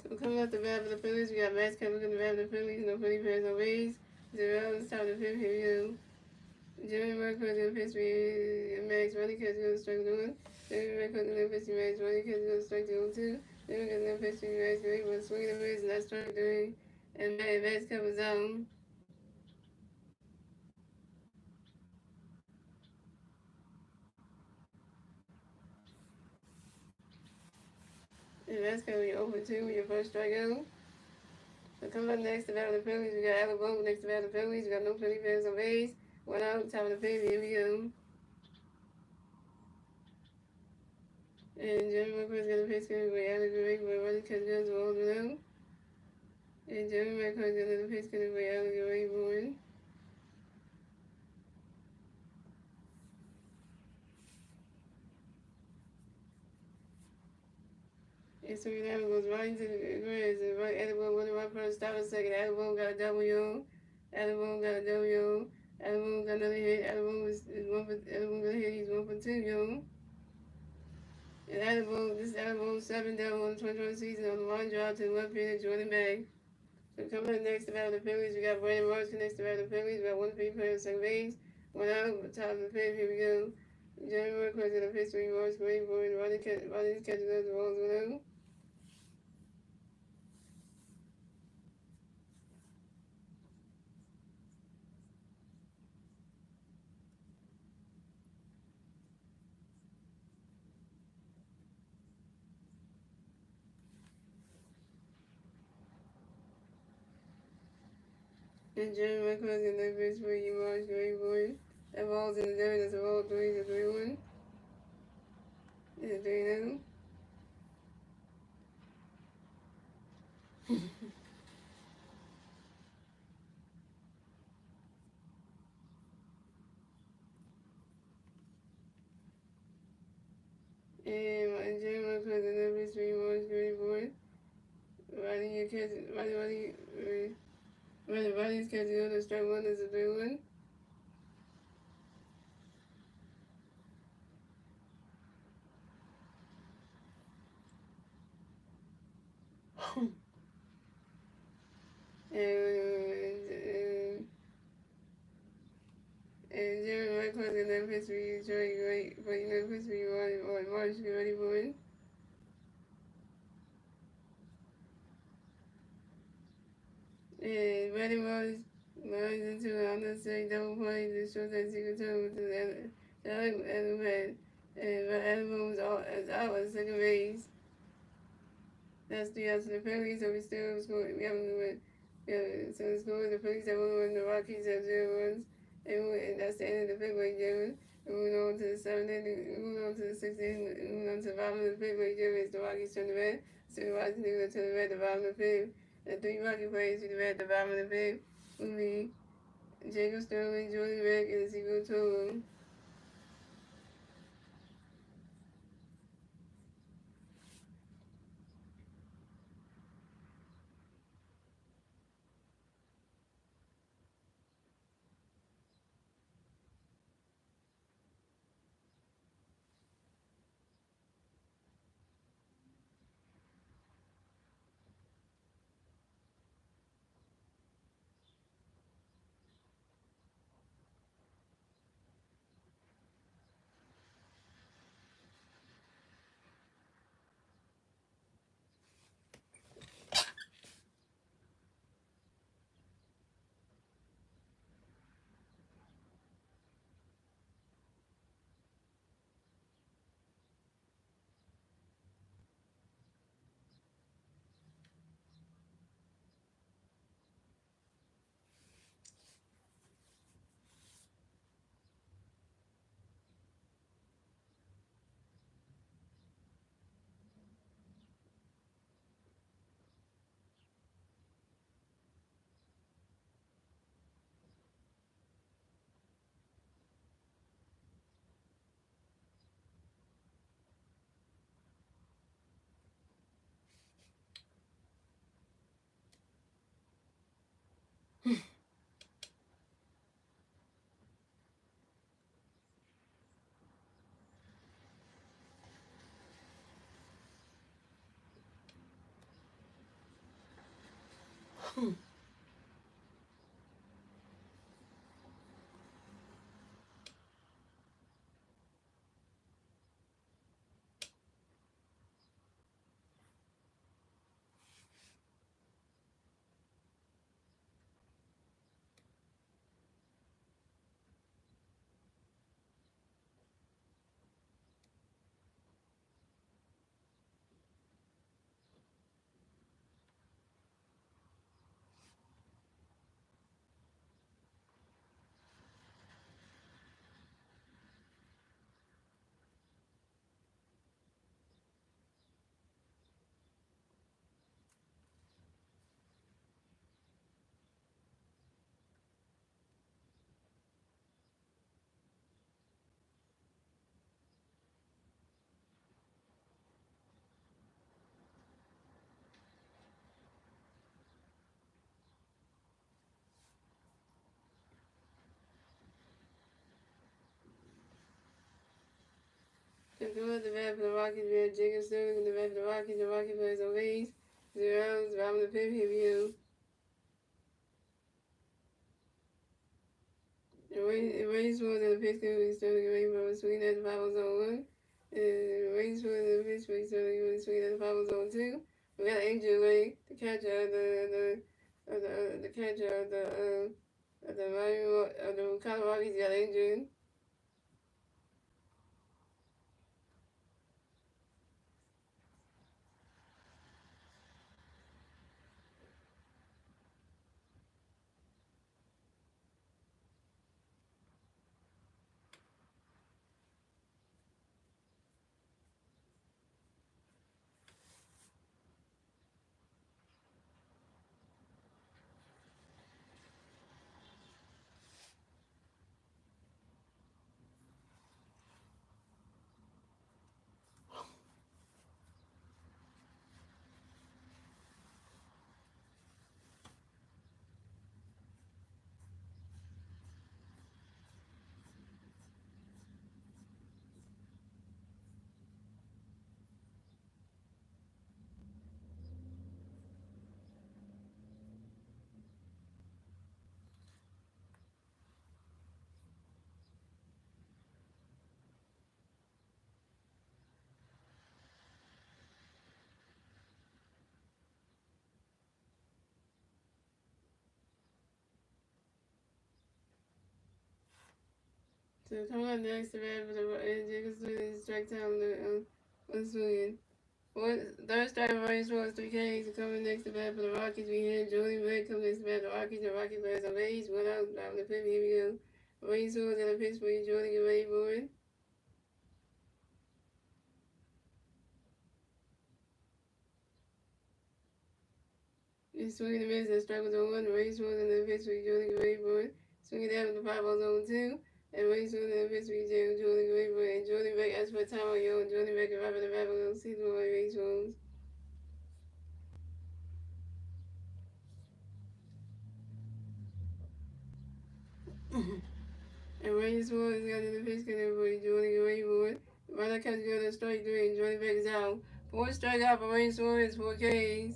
So coming off the bat for the Phillies, we got Max Kepler in the bat for the Phillies, no Philly fans, no Rays. 0 on the top of the fifth, here we go. Jimmy Marco in the pitch, Max running catch goes strike 1. Jimmy Marco in the pitch, Max running catch goes strike 2. Jimmy Marco in the pitch, Max was swinging the miss, and that's strike 3. And Max Kepler's down. And that's going to be over 2 with your first strikeout. So coming up next to battle the Phillies, we got Alabama next to battle the Phillies. We got no Philly fans on base. 1 out, top of the fifth. Here we go. And Jeremy McCoy's got a pitch count with Alex Rick, where running catch guns all below. And Jeremy McCoy's got a pitch count with Alex Rick, born. And so now goes right into the grass. And right, Alabama won the right first, stop a second. Alabama got a W. Alabama got a W. Alabama got another hit. Alabama got a hit. He's 1 for 2, yo. And this is Alabama 7 down on the 2020 season on the line drive to the left field, Jordan back. So coming up next to battle the Phillies, we got Brandon Mars next to battle the Phillies. We got 1 free player on second base. 1 out, top of the fifth. Here we go. Jeremy Marquez in the pitch, 3 Mars, great boy, running catches those balls 1 out. And Jeremy Marquez in the pitch, 3 Mars, great boy. That ball's in the dirt, that's a ball 3 to 3-1. And 3 now. And Jeremiah was the number 3 March 24th. Riding your catch, Riding catching on the strike one is a 3-1. And Jeremiah was the number 3 Detroit, right? But you know, Chris, we on March 24th. And Buddy was into an unnecessary double play that shows that secret term to the other man. And but Adam was out at second base. That's the answer to the Phillies, so we still score. We haven't won. Yeah, so the score the Phillies have won, the Rockies have 0 runs, and that's the end of the February game. And moving on to the 7th inning, moving on to the 6th inning, moving on to the bottom of the February game is the Rockies turn the red. So the Rockies to the red, the bottom of the fifth. The 3 Rocky players to the red, the bottom of the fifth will be Jacob Sterling, Jordan Rick, and Ezekiel Tolu. The field the bat for the Rockies, we have Jacob Sterling in the bat for the Rockies. The Rockies plays on base. 0 rounds, bottom of the fifth, here we go. The Rays was in the fifth inning, Sterling Rainbow swinging at the foul zone 1. The Rays was in the fifth inning, Sterling swinging at the foul zone 2. We got Angel Ray, the catcher the catcher of the Colorado Rockies got injured. So coming up next, the bat for the Jacobs strike time on swinging. Third strike range was 3 Ks. Coming next to bat for the Rockies, we had Jordan Red coming next to bat for the Rockies. The Rockies players on base. 1 out, bottom of the fifth. Here we go. Rain swords and a pitch for you, Jordan. Get ready for it. He's swinging the miss and strike was on 1. Rain swords and a pitch for you, Jordan. Get ready for it. Swinging down with the 5 balls on 2. And Rain swords and a pitch for you, Jordan. Get ready for it. And Jordan back as for a time on yo. And Jordan back and rapping the bat. We're going to see the way Rain swords. And Rangers Ward is got in the pitch count everybody. Jordan Ray Ward. Right now comes good at strike 3. And Jordan back is out. 4 strikeout for Rangers Ward is 4 Ks.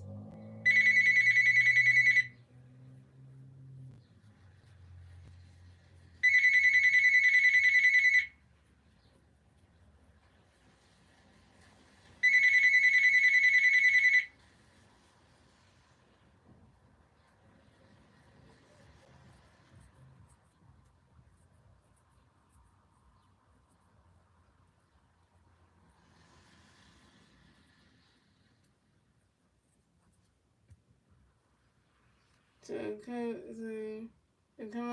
So come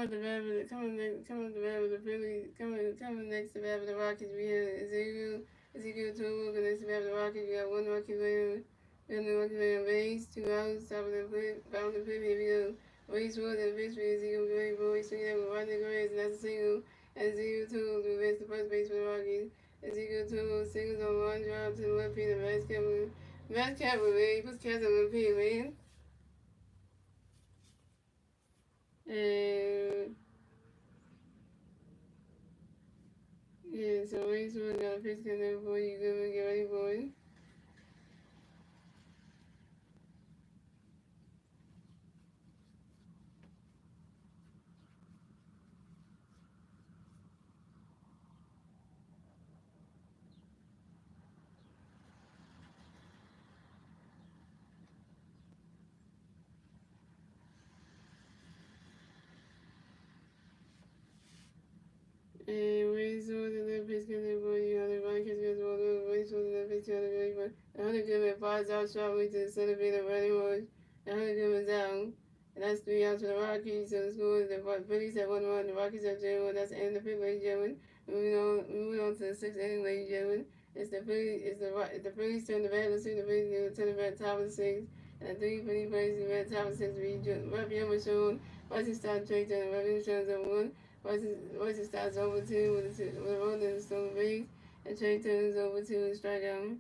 out the bat with the Phillies. Coming next to bat with the Rockets. We have Ezekiel Tool. Next to bat with the Rockets. We got 1 Rocky player. We have the Rocky player on base. 2 outs. Top of the flip. Bottom of the flip. Here we go. Race Ward and pitch for Ezekiel Gray. Boy swinging out with Rodney Gray. And that's a single. And Ezekiel Tool to advance to first base for the Rockies. Ezekiel Tool singles on 1 drive to the left field. And Matt Cameron, man. He puts cats on the field, man. And yeah, so Race Ward got a pitch count there for you. Good, get ready for it. And Race Ward and that pitch count there for you. Hunter Vikings goes well. Race Ward and that pitch count there for you. Hunter Goodman flies out sharply to the center field of running horse. And Hunter Goodman's out. And that's 3 outs for the Rockies. So the score is the Phillies have 1-1. The Rockies have 0-1. That's the end of the fifth, ladies and gentlemen. Moving on to the 6th inning, ladies and gentlemen. It's the Phillies turn the bat. Let's see the Phillies turn the bat top of the 6th. And the 3 Phillies plays the bat top of the 6th. Rafael Michon, Wesley Stott, Trey Turner, Rafael Michon's over 1. Wesley Stott's over 2 with a run in the stolen base. And Trey Turner's over 2 with a strikeout.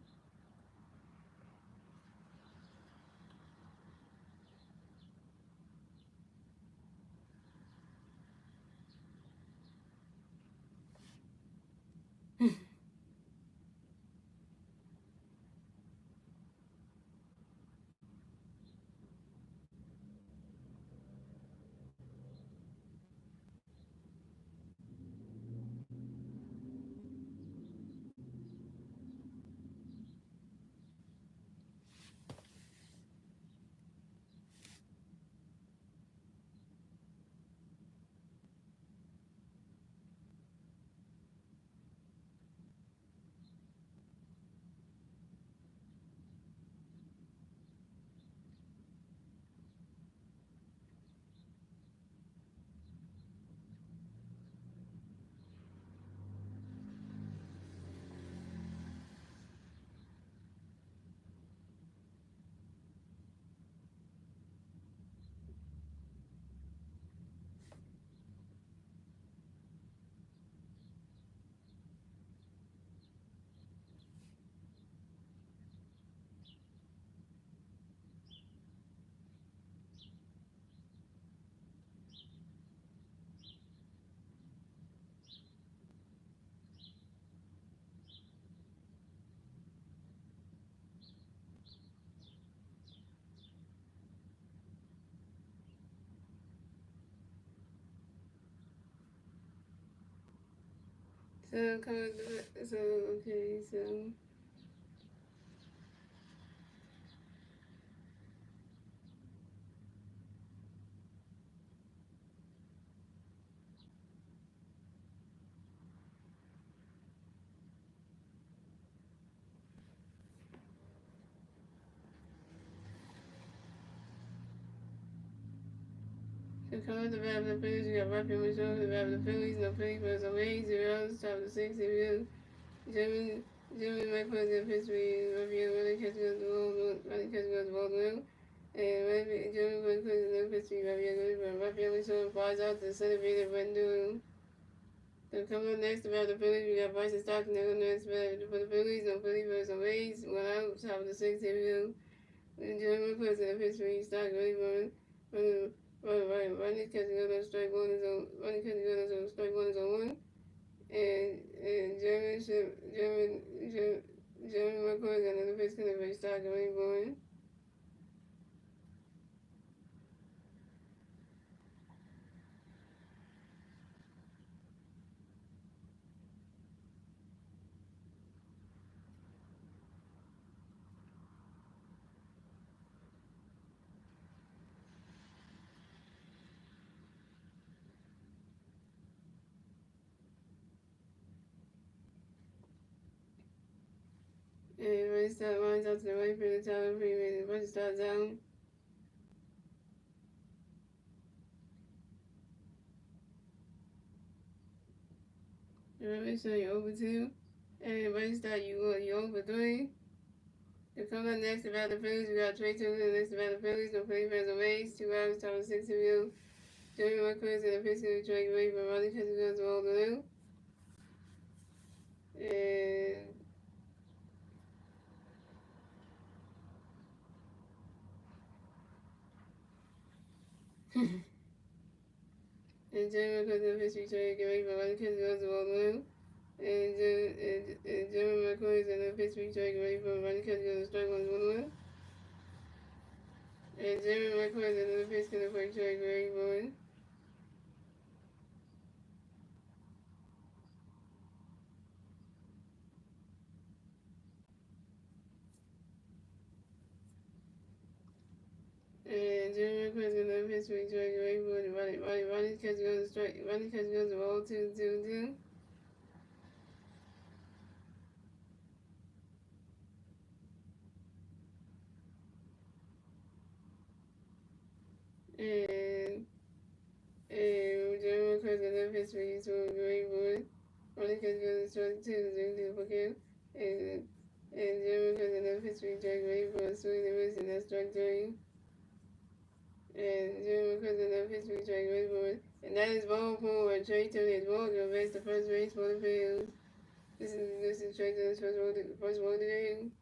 Okay, so Coming to bat for the Phillies, we got Rocky Michelle to bat for the Phillies. No Philly first on base. 0 outs, top of the sixth. Here we go. Jimmy McCoy in Pittsburgh. Raphael running catch goes the ball. Running catch goes the ball now. And Jimmy McCoy in Pittsburgh. Raphael Michelle flies out to the center field. Rendell. So coming up next about the Phillies, we got Bryson Stockton next for the Phillies. No Philly first on base. 1 out, top of the sixth. Here we go. And Jimmy McCoy in Pittsburgh. Stock ready running catch goes on strike one is on running catch goes on strike one is on one. And Jeremy McCoy got another pitch connect by Stock and going. And Ray Stott lines out to the right for the top free and Ray Stott down. Remember, so you're over 2. And Ray Stott, you over 3. To come up next about the Phillies, we got Trey Turner next about the Phillies. No play fans on base. 2 hours, top of 6 to go. Jeremy McCoy in the pitch to Trey Ray for running catch goes all the way. And Jeremy McCoy in the pitch to Trey Ray for running catch goes all the way. And Jeremy McCoy is in the pitch to Trey Ray for running catch goes strike one one. And Jeremy McCoy is in the pitch to Trey Ray for and Jeremy McCoy is in the pitch to Trey Ray for running catch goes strike running catch goes all 2-2-2. And Jeremy McCoy is in the pitch to Trey Ray for running catch goes strike 2-2-2 for kill. And Jeremy McCoy is in the pitch to Trey Ray for swing and miss and that's strike 3. And Jeremy McCoy in the pitch to Trey Ray for and that is ball 4 where Trey Turner is walking to base the first base for the field. This is Trey Turner's first ball of the game.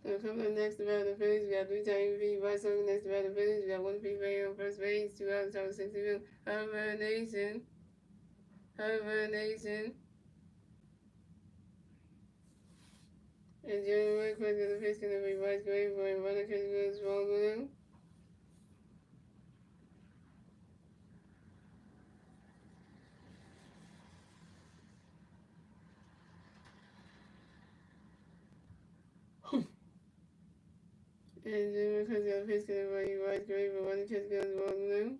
So coming up next about the Phillies, we got 3-time MVP. White Sox next about the Phillies, we got 1 PBA on first base, 2 outs, top of 60. Harvard Nation. And Jeremy McCoy in the pitch going to be Vice Green for a runner catch goes wrong with him. And Jeremy McCoy in the pitch going to be Vice Green for a runner catch goes wrong with him.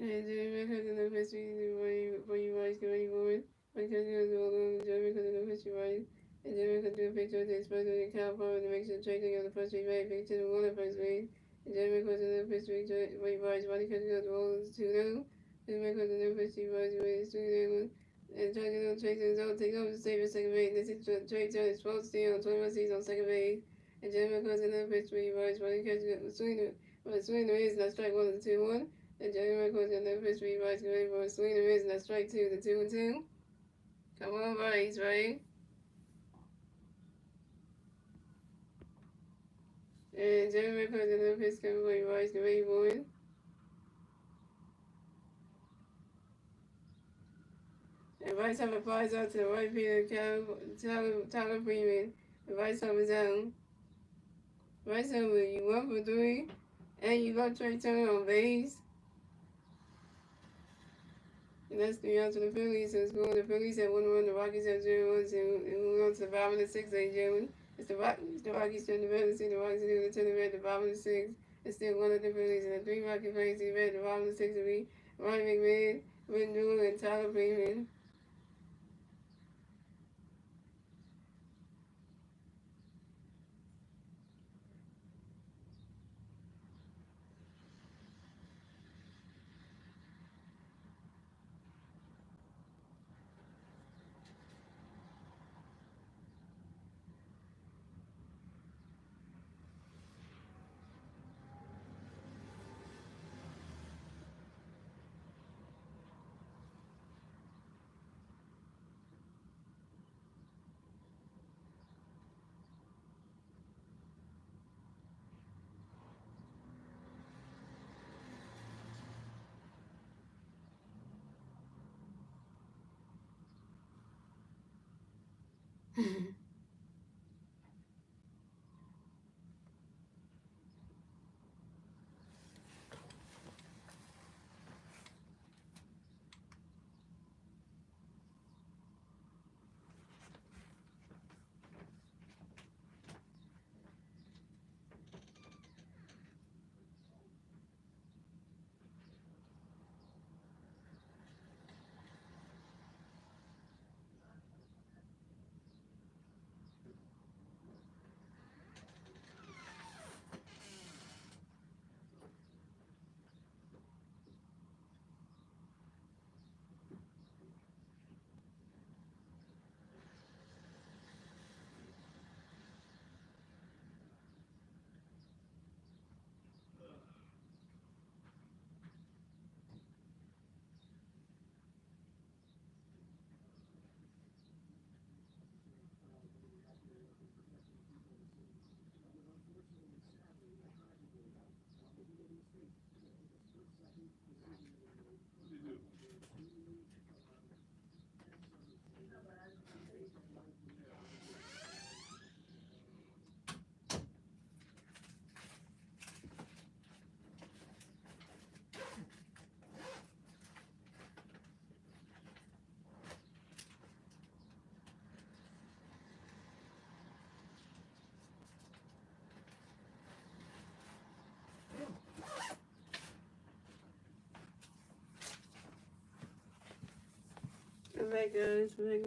And Jeremy McCoy in the pitch for you Vice Green for it. Runner catch goes wrong with Jeremy McCoy in the pitch right. And Jeremy McCoy in the pitch to express on the count forward to make sure trading on the first base right. Pitch to the one at first base. And Jeremy McCoy in the pitch right Vice. Runner catch goes wrong 2-0. Jeremy McCoy in the pitch Vice is 2-0. And Trey Turner takes his own take over to save at second base. This is Trey Turner's 12th steal on 21 seasons on second base. And Jeremy McCoy in the pitch Vice. Runner catch goes swing is not strike 1 to 2-1. And Jeremy McCoy in the pitch Vice going for a swing and miss and that's strike 2 to 2-2. Come on, Vice, right? And Jeremy McCoy in the pitch coming for Vice going for it. right side flies out to the right field. Tyler Freeman. The right side is down. Right side with you 1 for 3. And you got Trey Turner on base. And that's 3 out to the Phillies. So score. The Phillies have 1 run. The Rockies have 0 runs. And we on to the bottom of the 6th, ladies and gentlemen. It's the Rockies. The Rockies turn the red. The Rockies are turn the red. The bottom of the 6th. It's still 1 of the Phillies. And the 3 Rocky players to the red. The bottom of the 6th will be Ryan McMahon, Rendell, and Tyler Freeman. Back guys, back.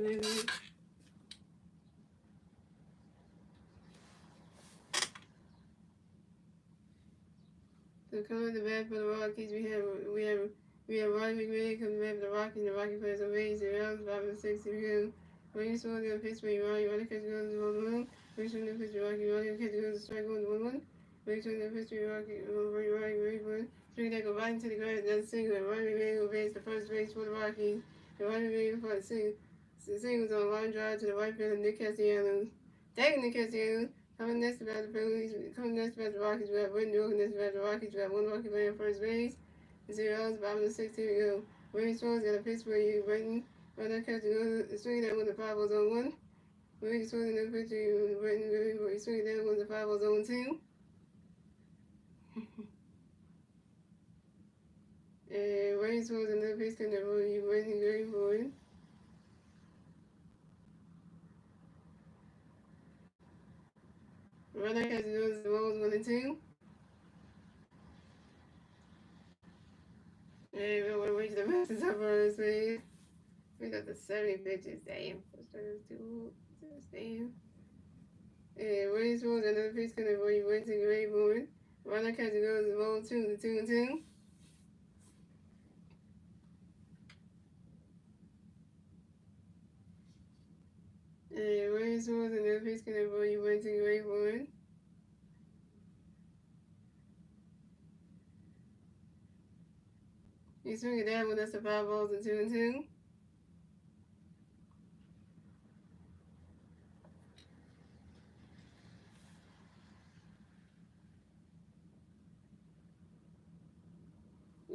So coming to bat for the Rockies, we have Ryan McMahon coming back for the Rockies. The Rockies players are raised around 5 and 6 to him. When you saw the Pittsburgh Ryan catch goes to 1-1. When you saw the Pittsburgh Ryan catch goes to strike on 1-1. When you saw the Pittsburgh Ryan Rayburn swing that go right into the grass. That's a single. And Ryan McMahon will base the first base for the Rockies. And Ryan McMahon for the singles on a line drive to the right field of Nick Castellanos. Taking Nick Castellanos. Coming next about the Phillies, coming next about the Rockies, we have Rendell. Next about the Rockies, we have 1 Rocky playing first base. 0 outs, bottom of the 6th, here we go. Williams Swan's got a pitch for you, Brighton. Right now, catch the swing that one, the 5 balls on 1. Williams Swan's got a pitch for you, Brighton. Swing that one, the 5 balls on 2. And Williams Swan's another pitch coming for you, Brighton, Green Boy. Right now, catch the balls 1 and 2. And we're going to reach the masses of our speed. We got the 70 pitches, damn. Damn. And Williams Swan's another pitch coming for you, Brighton, Green Boy. Right now, catch the ball 2, the 2 and 2. And Williams Swan's another pitch coming for you, Brighton, Green Boy. You swing it down when that's the 5 balls and 2 and 2.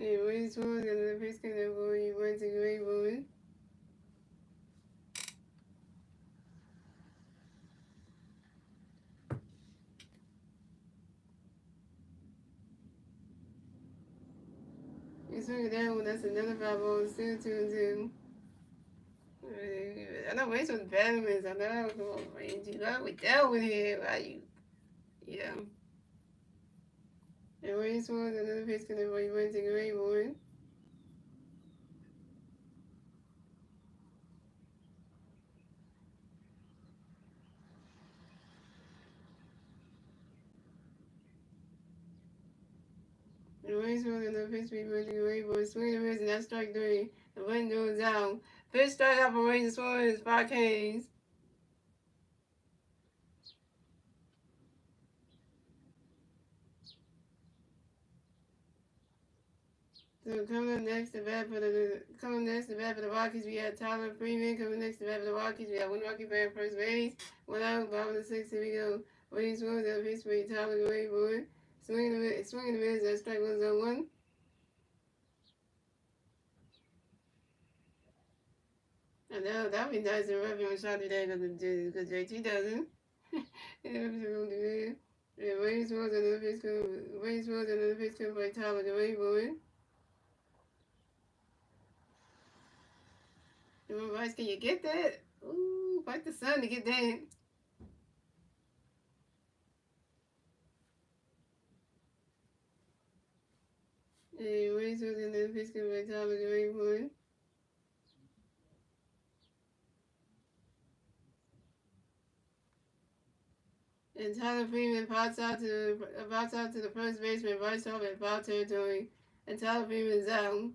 And Williams Swan's another pitch coming for you, Brighton, Green Boy. swing it down. That's another 5-0. Still 2-2. I know Wayne's was Batman. I know. Come on, Wayne. You got with that one here. Why you? Yeah. And Wayne's was another pitch going to be one to great one. And Wayne's was another pitch to be one to great one. Swing the miss and that's strike three. The wind goes down. First strike out for Wayne's Swan 5 Ks. So coming next to bat for the Rockies, we have Tyler Freeman. Coming next to bat for the Rockies, we have one Rocky fan first base. One out, bottom of the sixth. Here we go. Wayne Swan at pitch for Tyler Gray boy. Swinging the mids. That strike was on one. And that'd be nice if everyone shot today because JT doesn't. Yeah, Wayne Swan another pitch. Wayne Swan another pitch coming by Tyler Gray boy. Bryce, can you get that? Ooh, fight the sun to get that. Hey, Wayne's was in the pitch by Tyler Gray boy. And Tyler Freeman pops out to the first baseman, Bryce off at foul territory, and Tyler Freeman's out.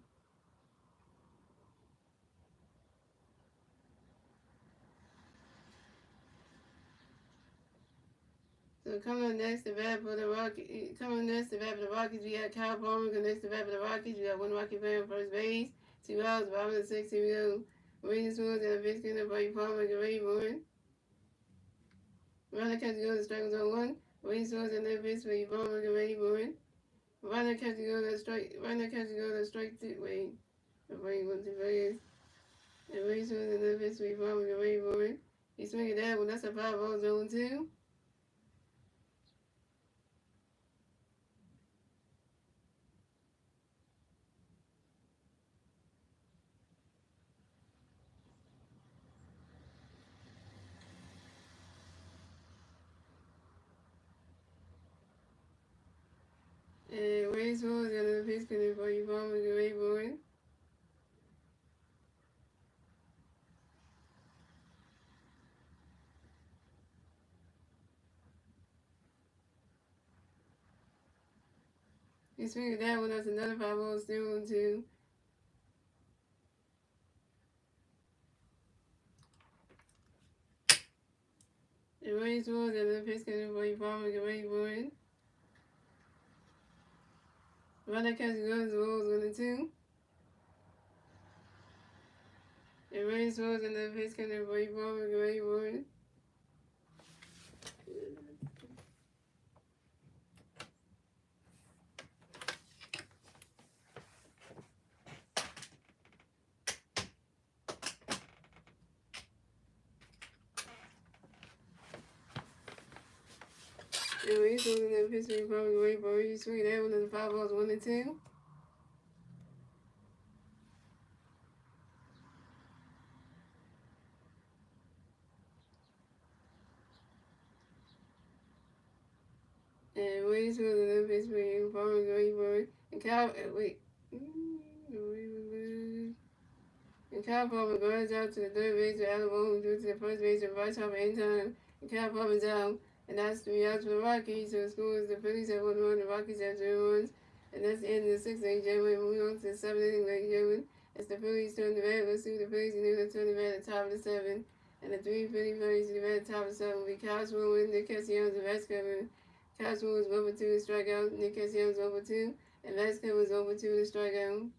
So coming next to bat for the Rockies, we got Kyle Palmer. Coming next to bat for the Rockies, we got one Rocky fan first base. 2 outs, bottom of the sixth. Here we go. Williams Woods and a pitch cleanup by Palmer, great board. Runner catch goes, the strike was on one. Williams Woods and a pitch for Palmer, great board. Runner catch goes, the strike two. Wait, one, two, players. And Williams Woods and a pitch for Palmer, great board. He's swinging that one. That's a 5-0 zone 2. And Wayne's was another pitch connect for you, Palmer, great board. He's swinging that one. That's another 5-0, still on 2. And Wayne's was another pitch connect for you, Palmer, great board. Runner catch goes, Wolves 1 and 2. And Wayne's was another pitch connect for you, Palmer, great board. And Wayne's was another pitch for you, Palmer, great board. You swing that one, and the 5-0, 1 and 2. And Wayne's was another pitch for you, Palmer, great board. And And Kyle Palmer goes out to the third base with Alabama due to the first base of Bryce Harper in time. And Kyle Palmer's out. And that's 3 outs for the Rockies. So the score is the Phillies have 1-1, the Rockies have 0 runs. And that's the end of the 6th inning, gentlemen. Moving on to the 7th inning, ladies and gentlemen. It's the Phillies turn the bat. Let's see what the Phillies can do. They're turning the bat at the top of the 7th. And the 3 Phillies to the bat at the top of the 7th will be Kyle Swilling, Nick Castellanos, and Vasquez. Kyle Swilling is 1 for 2 to strikeout. Nick Castellanos 1 for 2. And Vasquez was 0 for 2 to strikeout.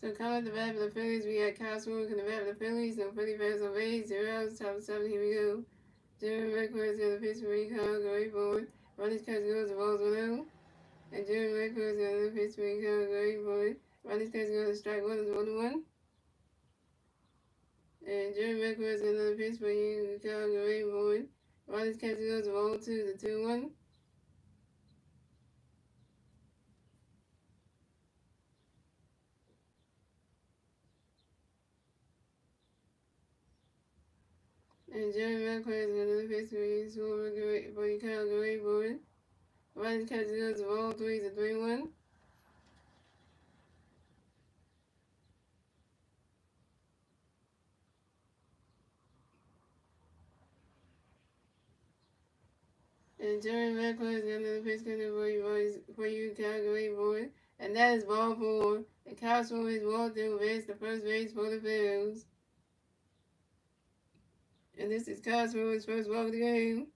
So coming at the bat for the Phillies, we got Kyle Swoon coming the bat for the Phillies. No Philly fans on base. 0 outs, top of 7. Here we go. Jeremy McCoy is going to pitch for Recon. Go right forward. Ronnie's catch goes to balls 1-0. And Jeremy McCoy is going to pitch for Recon. Go right forward. Ronnie's catch goes to strike 1 is 1-1. And Jeremy McCoy is going to pitch for Recon. Go right forward. Ronnie's catch goes to ball 2 to 2-1. And Jeremy McCoy is going to pitch for Recon. Go right forward. Ronnie's catch goes to ball 3 to 3-1. And Jeremy McCoy is going to pitch for you, Calgary boy. And that is ball 4. And Kyle Swoon is walked in with the first base for the Phillies. And this is Kyle Swoon's first walk of the game.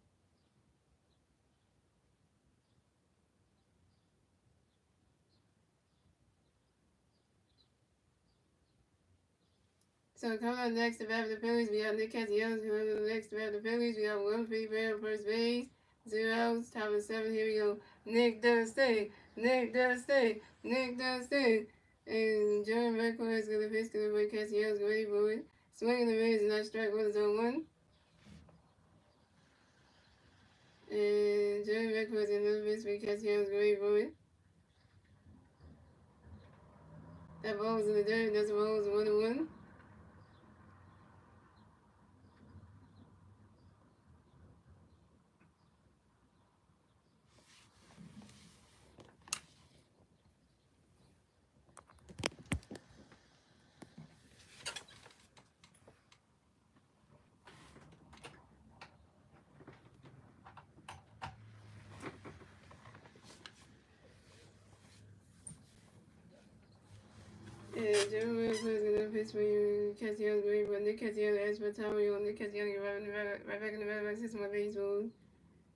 So coming up next to bat for the Phillies, we got Nick Castellanos coming up next to bat for the Phillies. We got 1 free man on first base, 0 outs, top of 7. Here we go. Nick does stay. Nick does stay. Nick does stay. And Jeremy McCoy is going to pitch to the Castellanos ready for it. Swinging the mids and not strike 1 is on 1. And Jeremy McCoy is going to pitch for Castellanos ready for it. That ball was in the dirt. That's the ball was 1-1. And Jeremy McCoy is going to pitch for Castellanos ready for Nick Castellanos asked for time on Nick Castellanos right back in the battle system of baseball.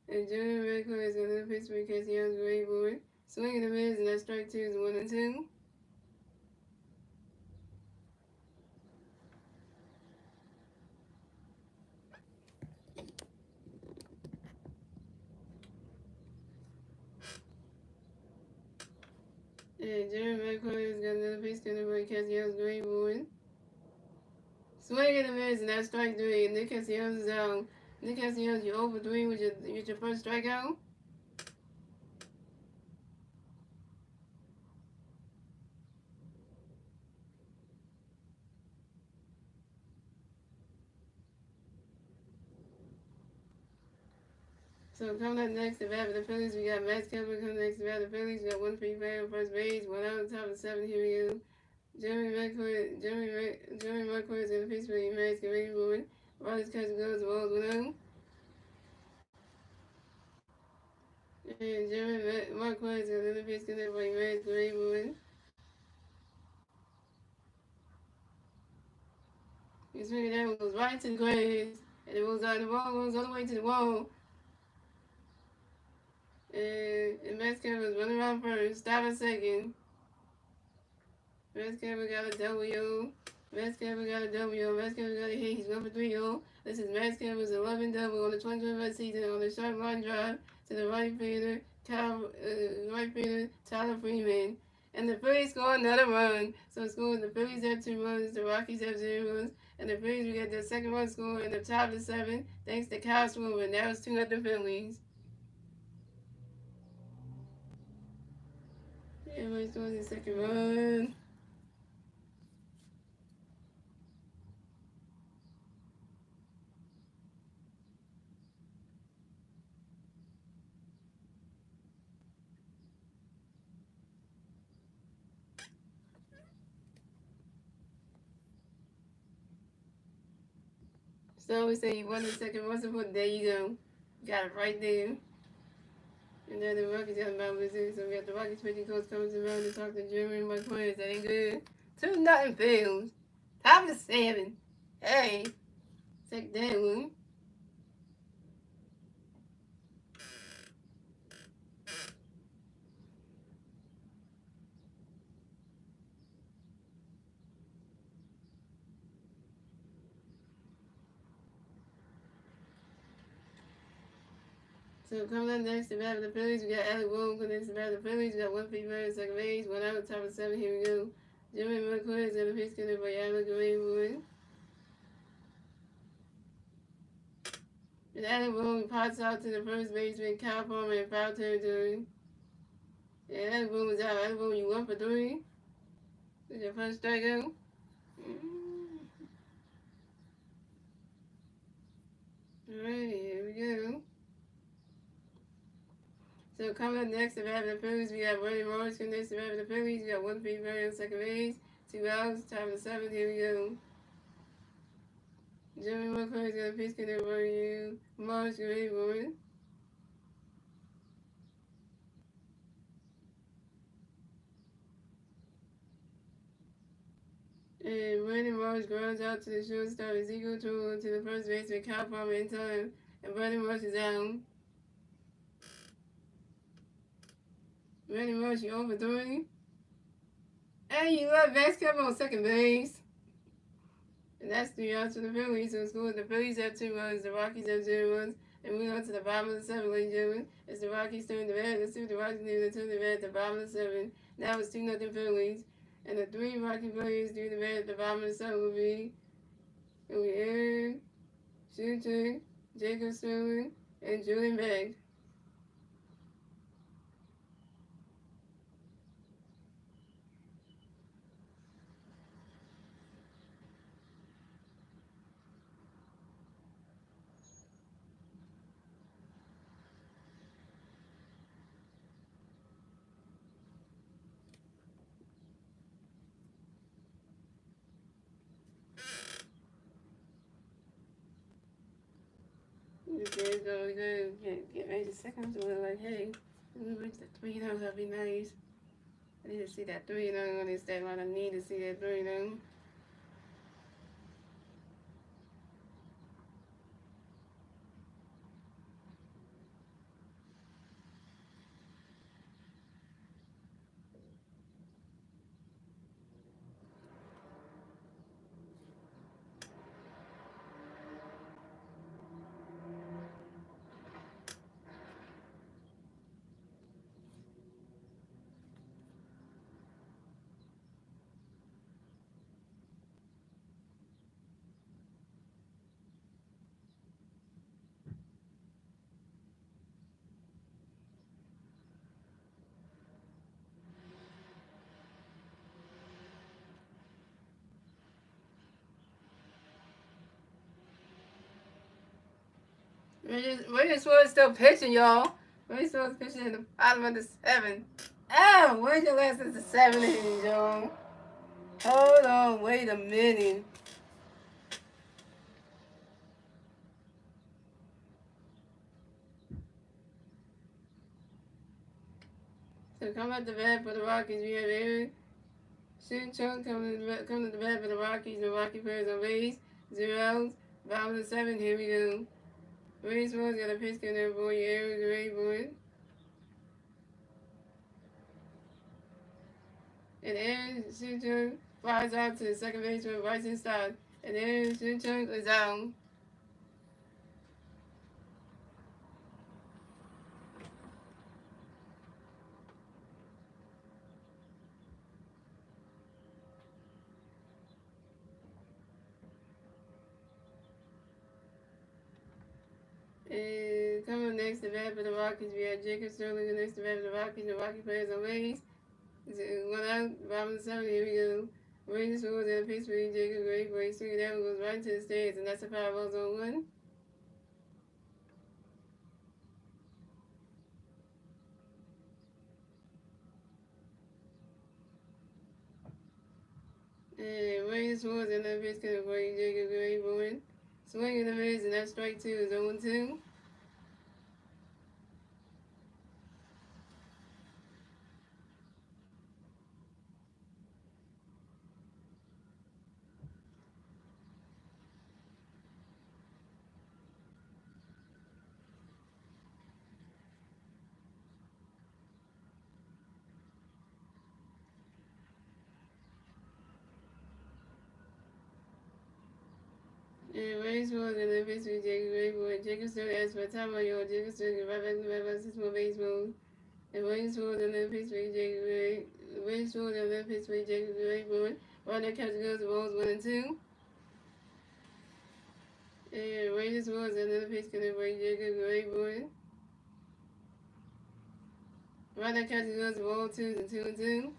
And Jeremy McCoy is going to pitch for Castellanos ready for it. Swinging the mids and that strike 2 is 1-2. And Jeremy McCoy is going to pitch for Castellanos ready for it. Swinging the mids and that strike 3. And Nick Castellanos is out. Nick Castellanos, you're over 3 with your first strikeout. So coming up next to bat for the Phillies, we got Max Kepler coming next to bat for the Phillies. We got 1 free man on first base, 1 out on top of 7. Here we go. Jeremy McCoy is going to pitch for you, Max. Get ready for it. Ronnie's catch goes to balls 1-0. And Jeremy McCoy is going to pitch for you, Max. Get ready for it. He's swinging that goes right to the grass. And it goes out the ball, goes all the way to the wall. And Max Kepler was running around first, stop a second. Max Kepler got a W. Max Kepler got a W. Max Kepler got a hit. He's 1 for 3, yo. This is Max Kepler's 11 double on the 2025 season on the sharp line drive to the right fielder, Tyler Freeman. And the Phillies score another run. So the Phillies have 2 runs, the Rockies have 0 runs, and the Phillies will get their second run score in the top of the 7th thanks to Kyle Swoon. That was 2-0 Phillies. Everybody's doing the second run. So we say you won the second run support. There you go. Got it right there. And then the Rockies got about with so we got the Rockies pitching coach coming around to talk to Jeremy McCoy. That ain't good. 2-0 Phillies. Top of the 7. Hey, take that one. So coming up next, the bat of the Phillies, we got Alec Boone connects the bat of the Phillies. We got 1 feet second base, 1 out, top of 7. Here we go. Jimmy McCoy is going to pitch connect by Alec Boone. And Alec Boone pots out to the first baseman, Kyle Palmer, in foul territory. And Alec Boone was out. Alec Boone, you 1 for 3. That's your first strikeout. Alright, here we go. So coming up next, the bat of the Phillies, we got Bernie Morris connects the bat of the Phillies. We got 1 feet on second base, 2 outs, top of 7. Here we go. Jimmy McCoy is going to pitch connect for you. Morris, get ready for it. And Brandon Morris grounds out to the shortstop Ezekiel Toole to the first baseman Kyle Palmer in time. And Brandon Morris is out. Brandon Morris, you over 3. And you left Vasquez on second base. And that's 3 outs for the Phillies. So score the Phillies have 2 runs, the Rockies have 0 runs. And we on to the bottom of the 7, ladies and gentlemen. It's the Rockies turn the bat. Let's see what the Rockies do. They turn the bat at the bottom of the 7. Now it's 2-0 Phillies. And the 3 Rocky players do the bat at the bottom of the 7 will be Aaron, Shooter, Jacob Sterling, and Julian Begg. Okay, so we're going to get ready to second. So we're like, hey, we reach the 3 0, that'd be nice. I need to see that 3 0 on this stat line. I need to see that 3 0. Where's Swerve still pitching, y'all? Where's Swerve pitching in the bottom of the 7? Oh, where's your last is the 7 innings, y'all? Hold on, wait a minute. So come at the bat for the Rockies. We have Aaron Shin-Chung coming to the bat for the Rockies. The Rocky players on base. 0 outs. Bottom of the 7. Here we go. Race Wars got a pitch in there for you. Aaron, great boy. And Aaron Shin-Chung flies out to the second baseman, Bryson Stott. And Aaron Shin-Chung is out. And coming next to bat for the Rockies, we have Jacob Sterling next to bat for the Rockies. The Rocky players on base. 1 out, bottom of the 7. Here we go. Rangers scores at a pitch for Jacob. Great break. Swing that one goes right into the stands, and that's a 5-0 zone 1. And Rangers scores at a pitch for Jacob. Great boy. Swing and a miss, and that's strike 2 is 0-2. And Rays was in the pitch with Jacob Rayboy. Jacob Stone asked for time on your Jacob Stone right back to the right 6 more baseball. And Wayne was in the pitch with Jacob Ray. Wayne was in the pitch with Jacob Rayboy. Runner catch goes the balls 1 and 2. And Rangers was in the pitch with Jacob Rayboy. Runner catch goes the ball 2 and 2 and 2.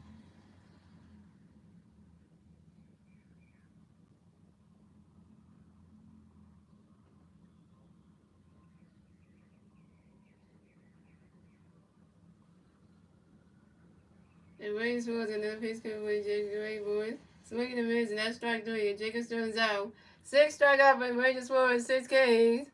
And Wayne was in the pitch with Jacob Rayboy. Swinging the mids and that's strike 3. And Jacob Stone's out. 6 strikeout, but Rangers was 6 Ks.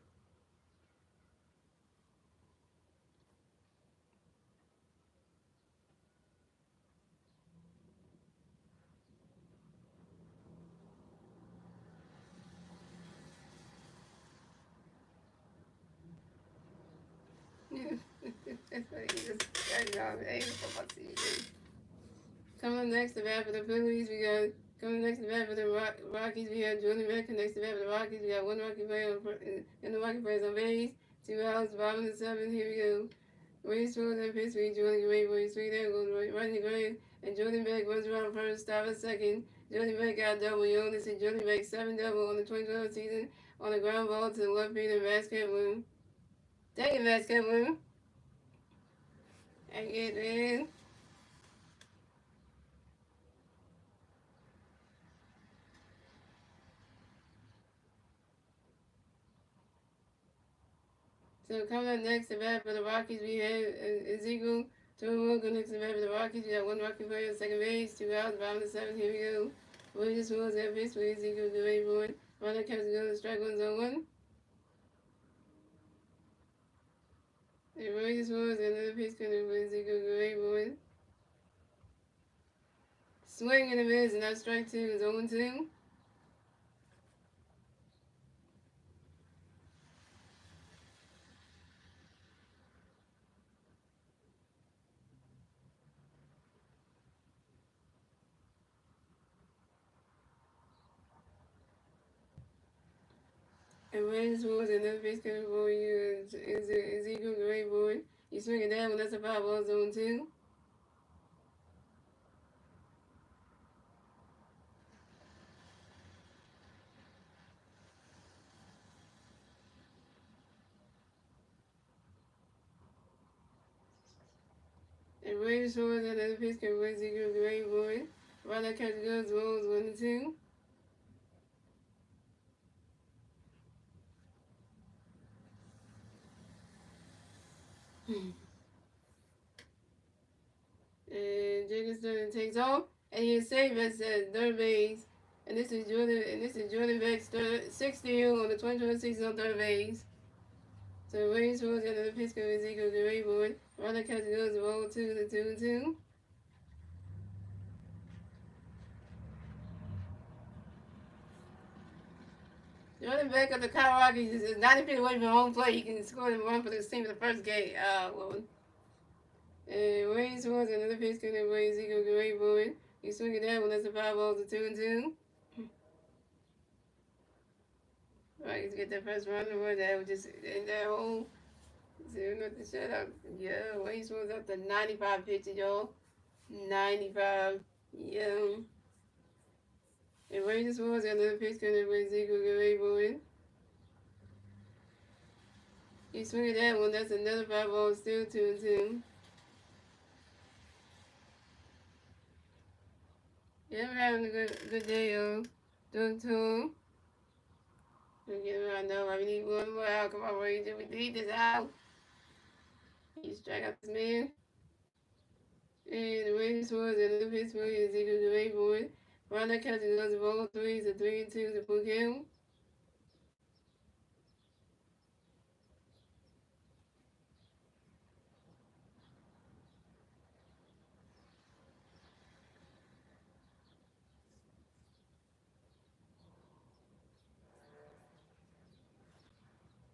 Coming next to bat for the Phillies, we got coming next to bat for the Rockies. We have Jordan Beck. Next to bat for the Rockies, we got 1 Rocky player and the Rocky players on base. 2 outs, bottom of the 7th. Here we go. Wayne Schwartz and Pittsburgh, Jordan Gray, Wayne Sweet there goes Rodney Gray, and Jordan Beck runs around first, stop at second. Jordan Beck got a double. You only see Jordan Beck 7 double on the 2012 season on a ground ball to the left field in basket room. Thank you, basket room. And get in. So coming up next to bat for the Rockies, we have Ezekiel Torugo. Next to bat for the Rockies, we got 1 Rocky player at second base, 2 outs, bottom of the 7th. Here we go. Williams was at base with Ezekiel Torugo. Runner catches go to strike 1 zone 1. And Williams was another pitch coming with Ezekiel Torugo. Swing in the mids and that's strike 2 is 0 2. And Williams was another pitch coming for you is Ezekiel Torugo. You swing it down when that's a foul ball, 0 2. And Williams was another pitch coming for Ezekiel Torugo. Runner catches goes balls 1 and 2. And Jacobson takes off, and he is safe at third base. And this is Jordan Beck's 6th steal on the 2020 season on third base. So Wayne Schwartz got another pitch from Ezekiel Torugo. Runner catches goes the ball 2 to 2 and 2. Jordan Beck of the Colorado Rockies is 90 feet away from home plate. He can score the run for the team for the first game. And Wayne Schwartz got another pitch coming from Ezekiel Torugo. He swing it down when that's a 5 balls to 2 and 2. Rockies get their first run over that was just in that hole. 0-0 shutout. Yeah, Wayne Schwartz up to 95 pitches, y'all. 95. Yeah. And Wayne Schwartz got another pitch coming from Ezekiel Torugo. He swing it that one. That's another 5 balls, still 2 and 2. Yeah, we're having a good day, y'all. Doing 2. We're getting around now. We need 1 more out. Come on, Ranger. We need this out. You strike out this man. And the Raiders was another pitch for Ezekiel Torugo. Runner catches goes the ball 3 to 3 and 2 to full count.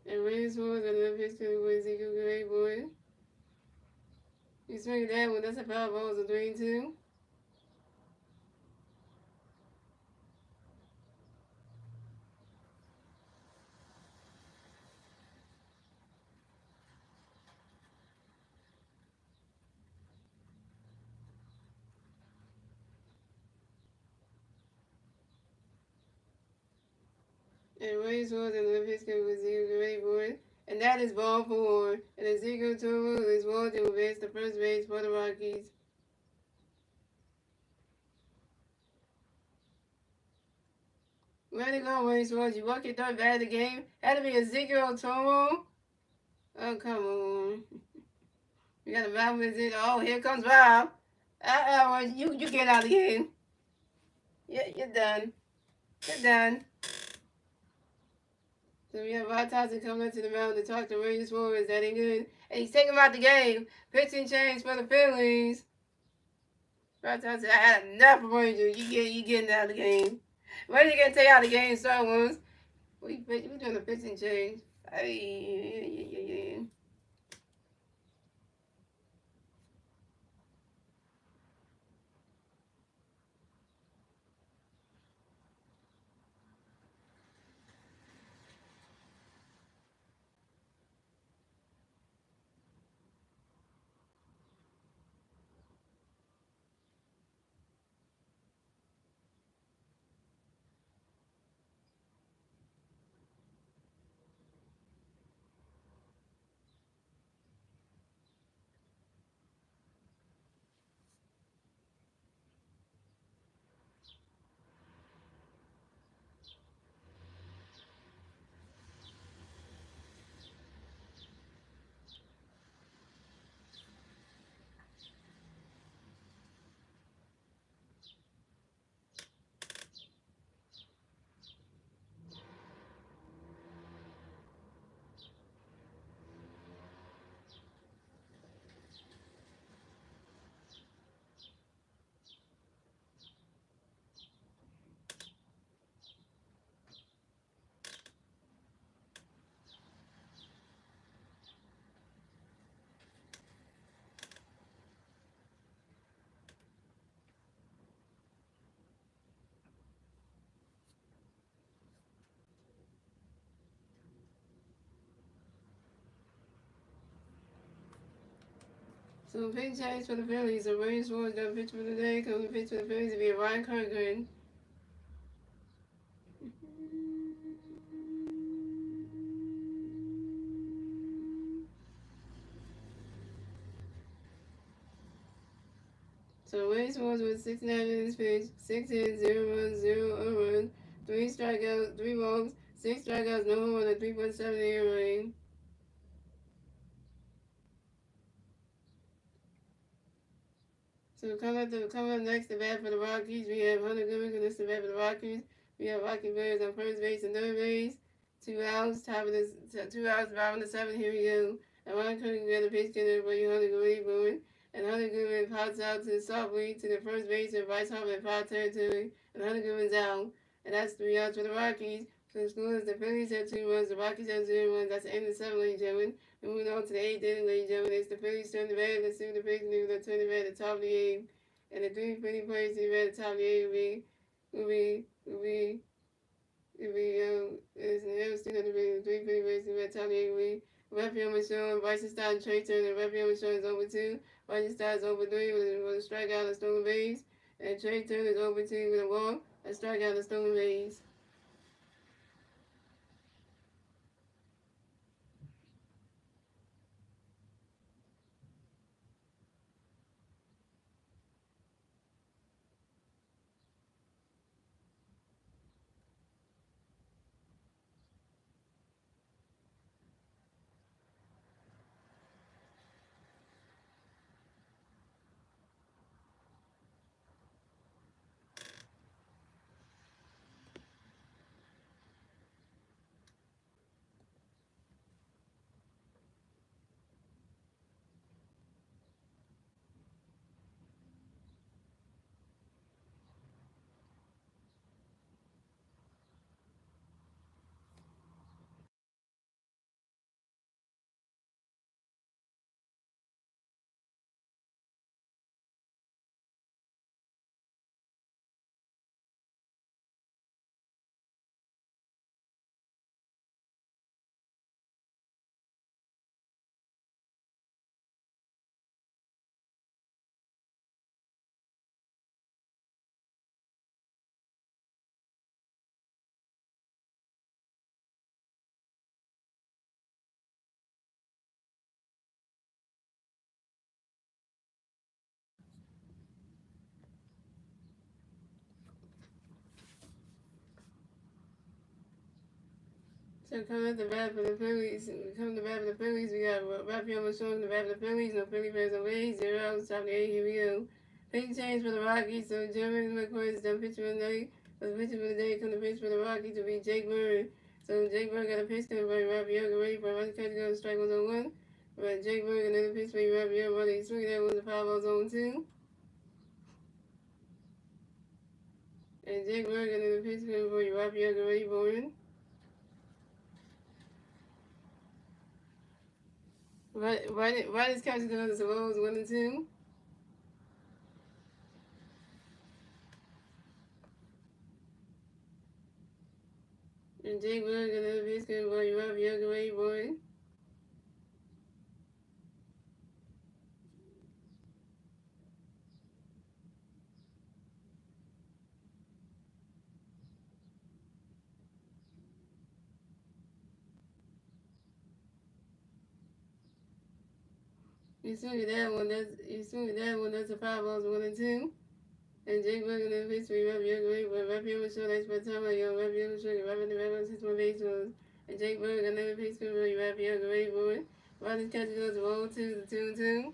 And Raiders was another pitch for Ezekiel Torugo. You swing that one. That's a foul ball. It's a 3 and 2. And Ray scores and the Pittsburgh with 0 ready for it. And that is ball 4. And Ezekiel Toro is going to advance the first base for the Rockies. Ready to go, Ray scores. You walk your third bat of the game. Had to be Ezekiel Toro. Oh, come on. We got a Bob visit. Oh, here comes Bob. You get out of the game. You're done. You're done. So we have Rod Thompson coming up to the mound to talk to Rangers Warriors. That ain't good. And he's taking him out the game. Pitching change for the Phillies. Rod Thompson, I had enough of Rangers. You getting out of the game. Rangers gonna take out the game, Star Wars. We doing a pitching change. Ay. So pitch change for the Phillies. The Rangers Warriors done pitch for the day. Coming to pitch for the Phillies will be Ryan Kirkland. So Rangers Warriors with 6-9 in this pitch. 6 hits, 0 runs, 0 earned, 3 strikeouts, 3 walks, 6 strikeouts, no home run, a 3.7 ERA. So coming up next to bat for the Rockies, we have Hunter Goodman next to bat for the Rockies. We have Rocky players on first base and third base. 2 outs, top of this 2 outs, bottom of the 7th. Here we go. And Ryan Cook got a pitch getter for you, Hunter Goodman. And Hunter Goodman pops out to softly to the first base and Bryce Harper in foul territory. And Hunter Goodman's out. And that's 3 outs for the Rockies. So the score is the Phillies have 2 runs, the Rockies have 0 runs. That's the end of the 7th, ladies and gentlemen. And moving on to the 8th inning, ladies and gentlemen. It's the Phillies turn the bat. Let's see what the Phillies do. They'll turn the bat at the top of the 8th. And the 3 Philly players to the bat at the top of the 8th will be is never seen at the beginning. 3 Philly players to the bat at the top of the 8th will be Raphael Michelle, Bryson Stott, and Trey Turner. Raphael Michelle is over 2. Bryson Stott is over 3 with a strikeout and a stolen base. And Trey Turner is over 2 with a walk, a strikeout, and a stolen base. So coming at the bat for the Phillies, coming to the bat for the Phillies, we got Rafael Machon the bat for the Phillies, no Philly fans on base, 0 outs, top of the 8, here we go. Pitching change for the Rockies, so Jeremy McCoy is done pitching for the day. For the pitcher for the day, come to pitch for the Rockies will be Jake Bird. So Jake Bird got a pitch coming by Rafael, ready for a run catch, go strike 1 on 1. But Jake Bird another pitch by Rafael, running swing that was a 5-0 zone 2. And Jake Bird another pitch coming for Rafael, ready for it. Right is catching the other Rose 1 and 2. And Jake Bird another pitch coming for Rafael, ready for it. You swing at that one, that's a 5-0 1 and 2. And Jake Bird another pitch for Rafael, ready for it. Rafael was short, that's by time I go. Rafael was short, Rafael the Rafael 6 more base runs. And Jake Bird another pitch coming for Rafael, ready for it. Riders catching goes 1-2 to 2-2.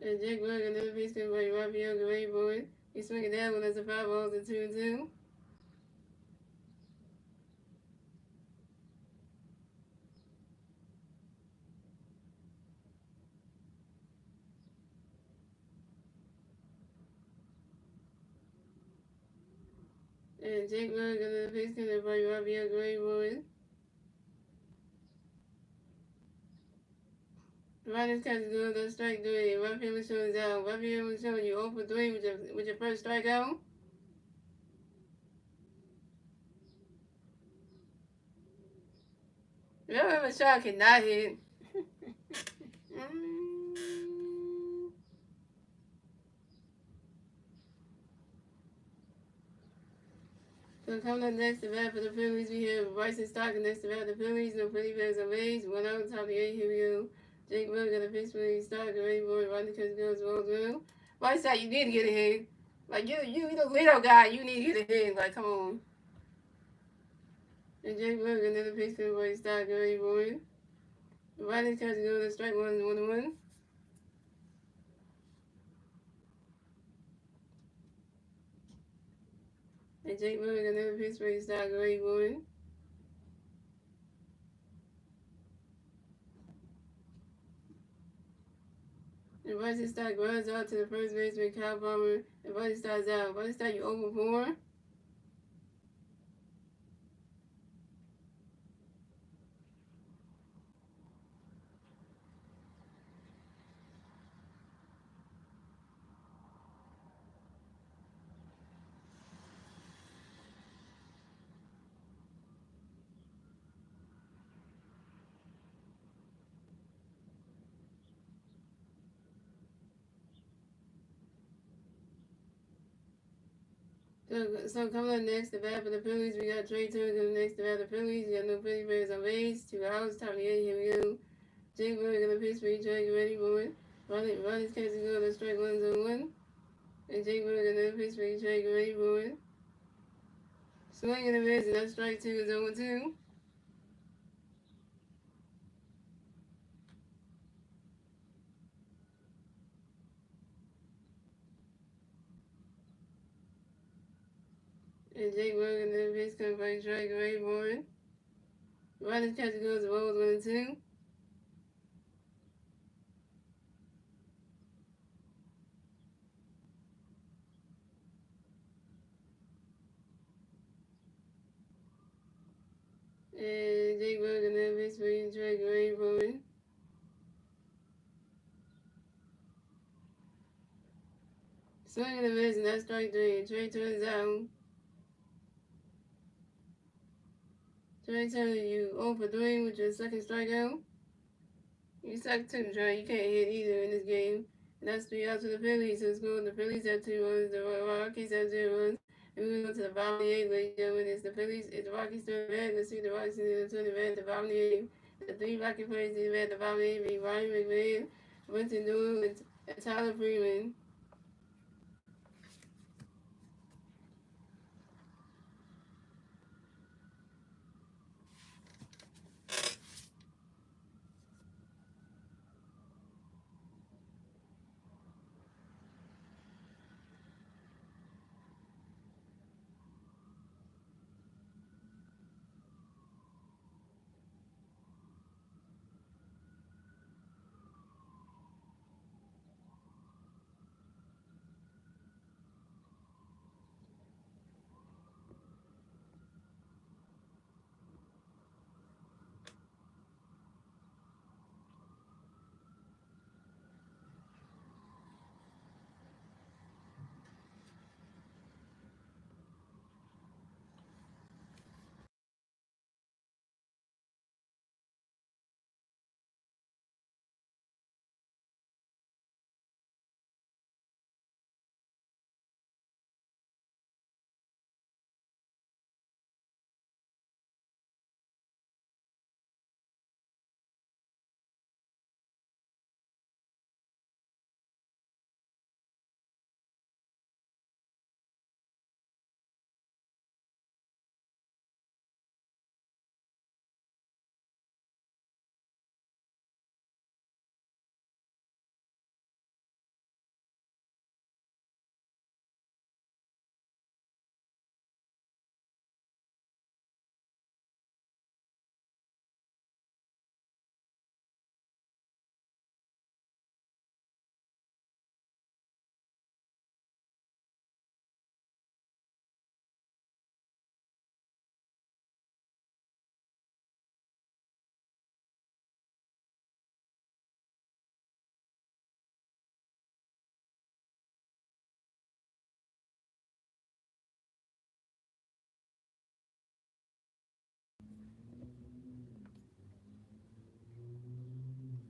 And Jake Bird another pitch coming for Rafael, ready for it. You swing at that one, that's a 5-0 to 2-2. And Jake Bird another pitch coming for Rafael, ready for it. Riders catching goes on strike 3. Rafael was showing out. Rafael was showing you 0 for 3 with your first strikeout. Remember, shot cannot hit. So coming up next to bat for the Phillies, we have Bryson Stockton next to bat for the Phillies. No Philly fans on base. 1 out, top of the 8. Here we go. Jake Bird got a pitch for Stockton, ready for it. Rodney catch goes well. Bryson, you need to get a hit. Like you the little guy. You need to get a hit. Like, come on. And Jake Bird got another pitch for Stockton, ready for it. Rodney catch goes strike 1-1. And Jake Bird got another pitch for Stockton, ready for it. And Bryson Stock runs out to the first baseman, Kyle Palmer, and Bryson Stock's out. Bryson Stock, you 0 for 4. So coming up next, the bat for the Phillies, we got Trey Turner coming next to bat for the Phillies. We got no Philly fans on base. 2 outs, top of the 8. Here we go. Jake Bird gonna pitch for each Trey, ready for it. Ronnie's catching go to strike 1-1. And Jake Bird gonna pitch for each Trey, ready for it. Swing and a miss, and that's strike 2 is 0-2. And Jake Bird gonna pitch coming for each Trey, ready for it. Ronnie's catching goes to 1-2. And Jake Bird gonna pitch for each Trey, ready for it. Swing and a miss, and that's strike 3. Trey turns out. Trey Turner, you 0 for 3 with your second strikeout. You suck too, Trey. You can't hit either in this game. And that's 3 outs for the Phillies. So scored. The Phillies have 2 runs. The Rockies have 0 runs. And we go to the bottom of the 8th, ladies and gentlemen. It's the Rockies turn bad. Let's see the Rockies turn bad at the bottom of the 8th. The 3 Rocky players in the bottom of the 8th be Ryan McMahon, Winston Newell, and Tyler Freeman.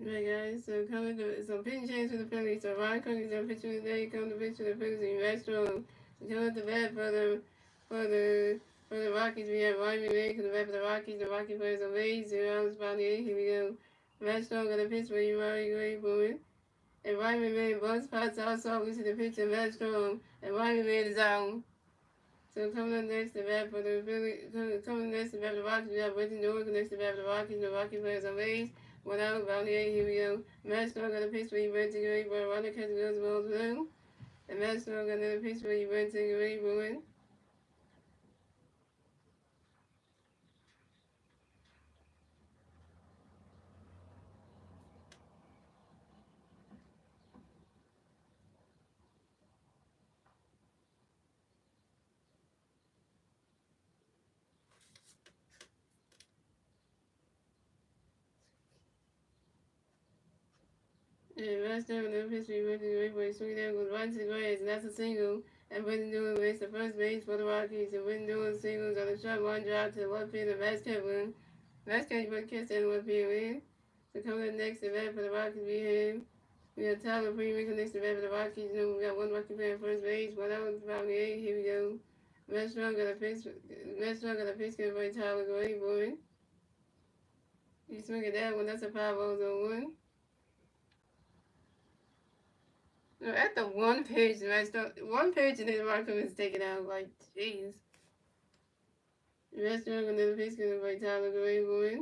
Right, guys, so coming to so pitching change for the Phillies. So Ryan Cook is on pitching today. Come to pitch for the Phillies and Max Strong. So coming to bat for the Rockies. We have Ryan McMahon coming to bat for the Rockies. The Rocky players are Ways. 0 hours about the 8. Here we go. Max Strong gonna pitch for you, Ryan Gray Bowen. And Ryan McMahon bugs pots out softly to the pitch and Max Strong. And Ryan McMahon is out. So coming up next to bat for the Phillies, coming next to bat for the Rockies, we have Brenton Jordan next to bat for the Rockies. The Rocky players are Ways. 1 out, about the 8. Here we go. Matt Strong got a pitch for you, Brenton Gray, but Ronald catches goes the ball blue. And Matt Strong got another pitch for you, Brenton Gray, Bruin. And Matt Strong got another pitch for you, Brenton Gray, but he swung down, goes right to the grass, and that's a single. And Brenton Jordan makes the first base for the Rockies. And Brenton Jordan singles on a shot line drive to the left field of Matt Kevlin. Matt Kevlin catch that left field in. So coming up next to bat for the Rockies, we have Tyler Freeman next to bat for the Rockies. You know, we got one Rocky player on first base. 1 out, about the 8. Here we go. Matt Strong got a pitch. Matt Strong got a pitch good by Tyler Gray, boy. You swing at that one. That's a 5-0-1. No, at the one pitch, one pitch, and then Marco is taken out. Like, jeez. Matt Strong got another pitch good by Tyler Gray, boy.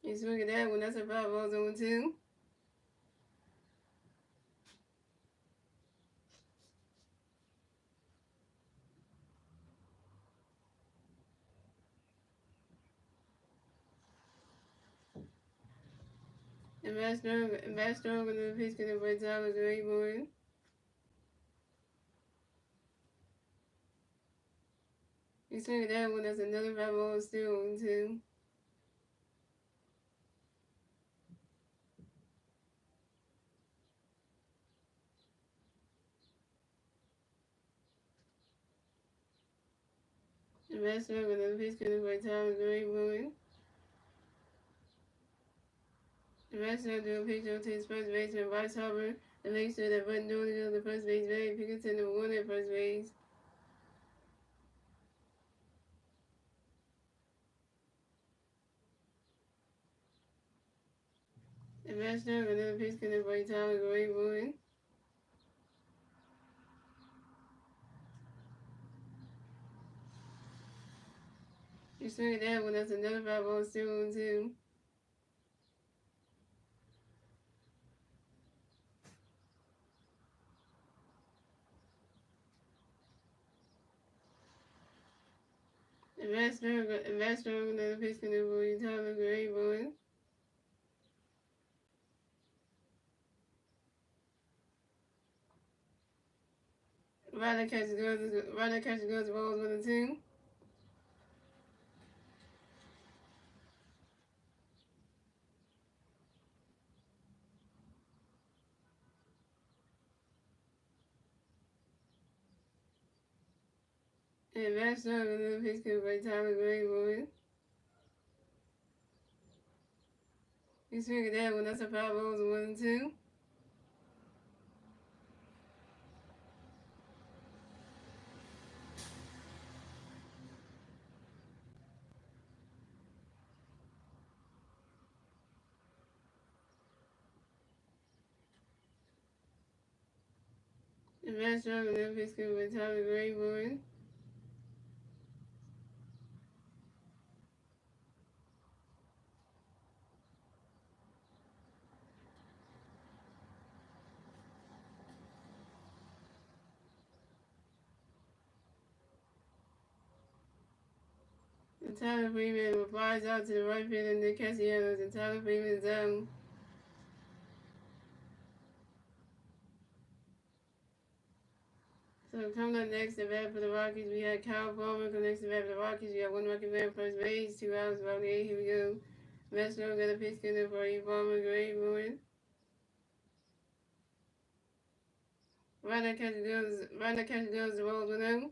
You swing at that one. That's a 5-0-2. And Matt Strong got another pitch good by Tyler Gray, boy. You swing at that one. That's another 5-0 still, too. The master of another pitch coming by Tyler Gray, boy. The master of the pitch to his first baseman, Bryce Harper, to make sure that Button Dooley goes to first base, Barry Pickerton, number 1 at first base. The master of another pitch coming by Tyler Gray, boy. You swing at that one, that's another 5-0 still, too. The master of another pitch coming by Tyler Gray, boy. Ryder catches goes balls 1 and 2. And master of another pitch coming by Tyler Gray, boy. You swing at that one, that's a 5-0 1 and 2. The master of another pitch coming by Tyler Gray, boy. And Tyler Freeman flies out to the right field and Nick Castellanos, and Tyler Freeman's down. So coming up next to bat for the Rockies, we had Kyle Palmer. Coming next to bat for the Rockies, we got one Rocky man first base, 2 outs, about the 8. Here we go. Metro got a pitch in for you, Palmer, great boy. Ryder catches goes the balls with him.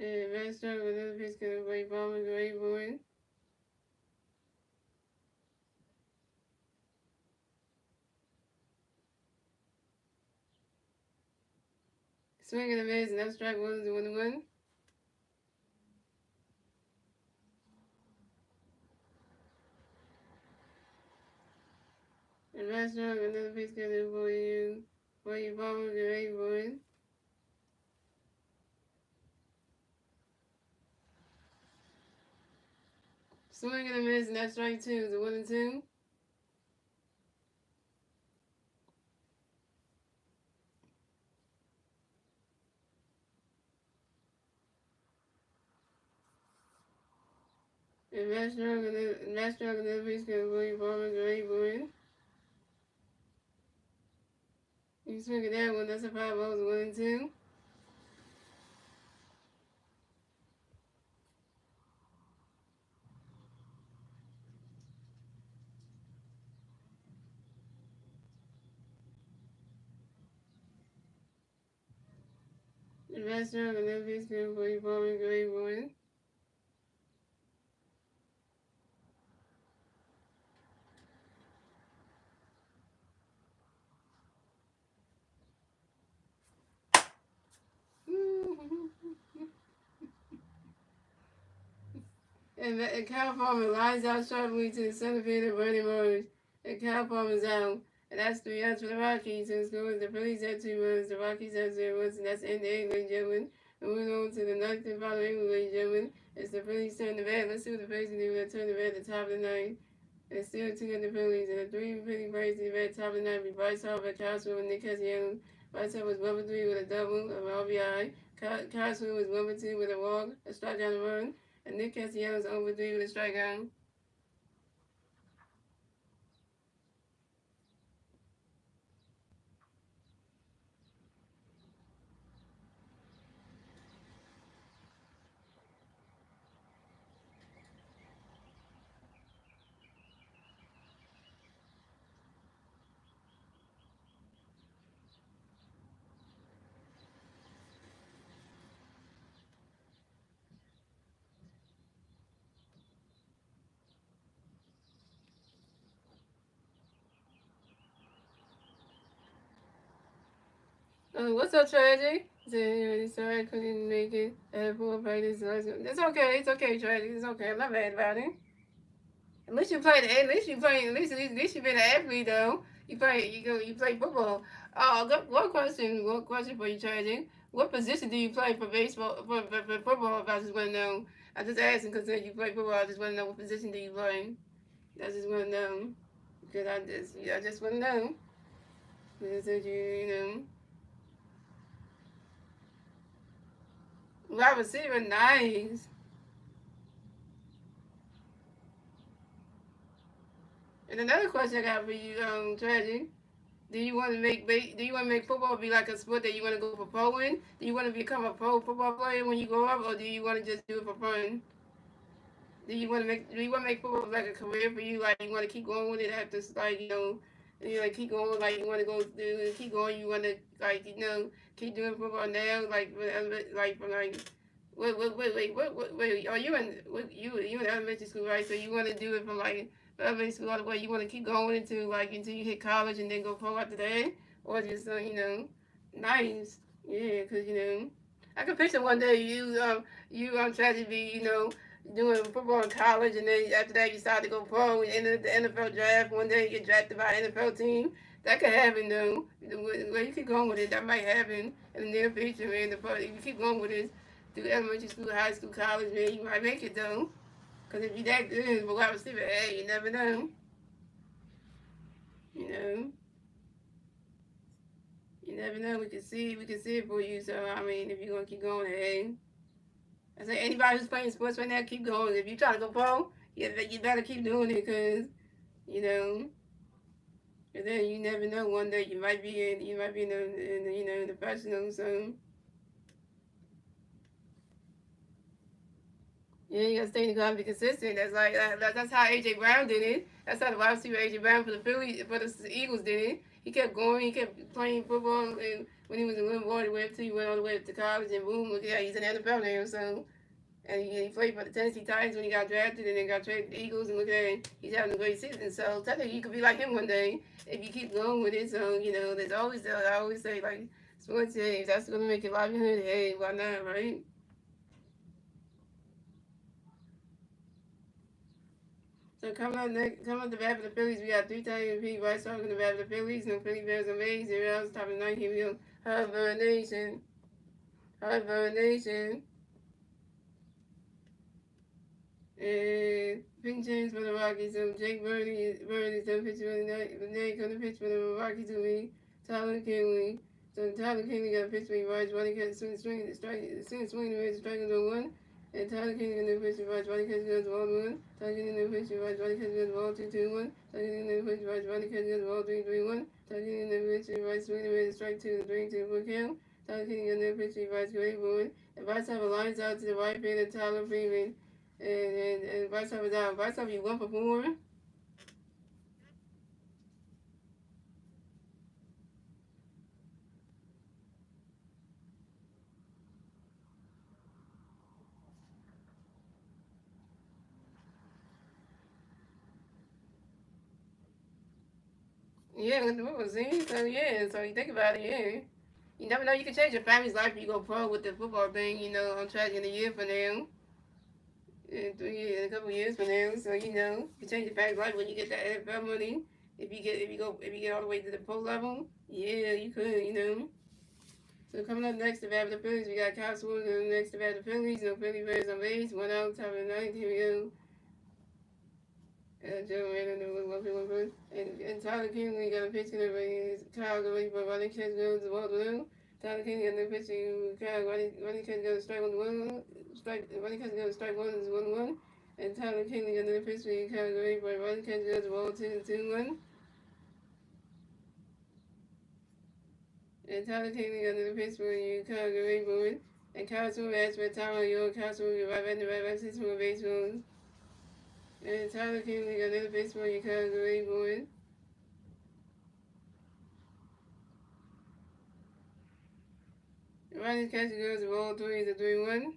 And Master with another pitch gonna play bomber great board. Swing and a miss, and that's strike one is 1-1. And Master with another pitch gonna play bomber great board. Swing and a miss, and that's strike two is 1-2. And Master with another pitch gonna play bomber great board. You swing at that one, that's a 5-0 is 1-2. And Master with another pitch gonna play bomber great board. And Kyle Palmer lines out sharply to the center fielder, Bernie Mars. And Kyle Palmer's out. And that's 3 outs for the Rockies. And scores the Phillies have 2 runs, the Rockies have 0 runs, and that's the end of the eighth, ladies and gentlemen. And moving on to the ninth and final inning, ladies and gentlemen. It's the Phillies turn the bat. Let's see what the Phillies can do. They turn the bat at the top of the ninth. And it's still 2 in the Phillies. And the 3 Philly Braves in the bat top of the ninth. Be Bryce Harper, Kyle Swim, and Nick Castellanos. Bryce Harper was 1-3 with a double of RBI. Kyle Swim was 1-2 with a walk, a strikeout and run. And Nick Castellanos over 3 with a strikeout. What's up, Tragic? Sorry I couldn't make it. I had full practice. It's okay. It's okay, Tragic. It's okay. I'm not mad about it. At least you played. At least you played. At least you've been an athlete, though. You play. You play football. One question. One question for you, Tragic. What position do you play for baseball? For football? If I just want to know. I just asking because you play football. I just want to know what position do you play. I just want to know because I just want to know. Because you know. Wide receiver, nice. And another question I got for you, Tragic. Do you want to make football be like a sport that you want to go for pro in? Do you want to become a pro football player when you grow up, or do you want to just do it for fun? Do you want to make football like a career for you? Like you want to keep going with it after like you like keep going like you want to go do keep going. You want to like keep doing football now like from like wait. Are you in you in elementary school, right? So you want to do it from like elementary school all the way. You want to keep going into like until you hit college and then go pro after that, or just nice, yeah, because I can picture one day you try to be doing football in college, and then after that you start to go pro and enter the NFL draft. One day you get drafted by an NFL team. That could happen though. Where you keep going with it, that might happen in the near future, man. If you keep going with it through elementary school, high school, college, man, you might make it though. Cause if you're that good, but wide receiver, hey, you never know. You know, you never know. We can see it for you. So I mean, if you're gonna keep going, hey. I say anybody who's playing sports right now, keep going. If you try to go pro, you better keep doing it, cause you know, and then you never know. One day you might be in the professional. So Yeah, you gotta stay in the ground and be consistent. That's how AJ Brown did it. That's how the wide receiver AJ Brown for the Phillies for the Eagles did it. He kept going. He kept playing football, and when he was in Little Boy, he went all the way up to college, and boom, look, yeah, he's in the NFL now. So, and he played for the Tennessee Titans when he got drafted, and then got traded to the Eagles, and look at it, he's having a great season. So technically, you could be like him one day if you keep going with it. So there's always I always say like sports, hey, if that's gonna make your livelihood, hey, why not, right? So coming up the bat for the Phillies, we got 3 times Pete White Sox in the bat for the Phillies. No Philly Bears on base. 0 outs, top of the ninth. Here we go. Harbor Nation. Harbor Nation. And Pink James for the Rockies. So Jake Bird is done pitching for the night. But Nate come to pitch for the Rockies to me. Tyler Kinley. So Tyler Kinley got a pitch for the Rockies. Running catch, swing, the strike on 1. And Tyler Kinley in the pitch for Rockies. Running catch goes ball 1. Tyler Kinley in the pitch for Rockies. Running catch goes ball 2-2-1. Tyler Kinley in the pitch for Rockies. Running catch goes ball 3-3-1. Tyler Kinley in the pitch for Rockies. Swing the strike 2-3 for count. Tyler Kinley in the pitch for Rockies. Great board. And Rockies have a lines out to the right field of Tyler Freeman. And Vice Up is out. Vice Up, you 1 for 4. Yeah, what was it? So yeah, so you think about it, yeah. You never know, you can change your family's life if you go pro with the football thing, on track in a year from now. In a couple years from now. So you can change your family's life when you get that NFL money. If you get all the way to the pro level, yeah, you could. So coming up next to bat the Phillies, we got Kyle Swoods next to bat the Phillies. No Philly Bears on base. 1 out, top of the ninth. Here we go. Joe Randall with 1-1. And Tyler Kinley got a pitch in the Kyle going for running catch goes to Walt Blue. Tyler Kinley got a pitch to Kyle running catch goes to strike 1. Running catch goes to strike 1 is 1-1. And Tyler Kinley got another pitch to Kyle going for running catch goes to Walt 2-1. And Tyler Kinley got another pitch for Kyle going for it. And Kyle Swoods asked for Tyler York. Kyle Swoods right back to right back to the baseball. And Tyler Kinley got another pitch for Kyle going for it. Ronnie's catch goes to ball 3 is a 3-1.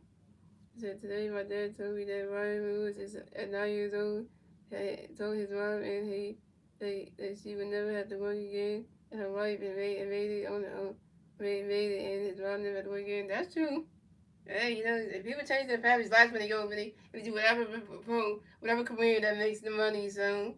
Said today my dad told me that Ryan Lewis is at 9 years old had told his mom and that she would never have to work again in her life and made it on made it and his mom never had to work again. That's true. Hey, if people change their family's lives when they do whatever career that makes the money. So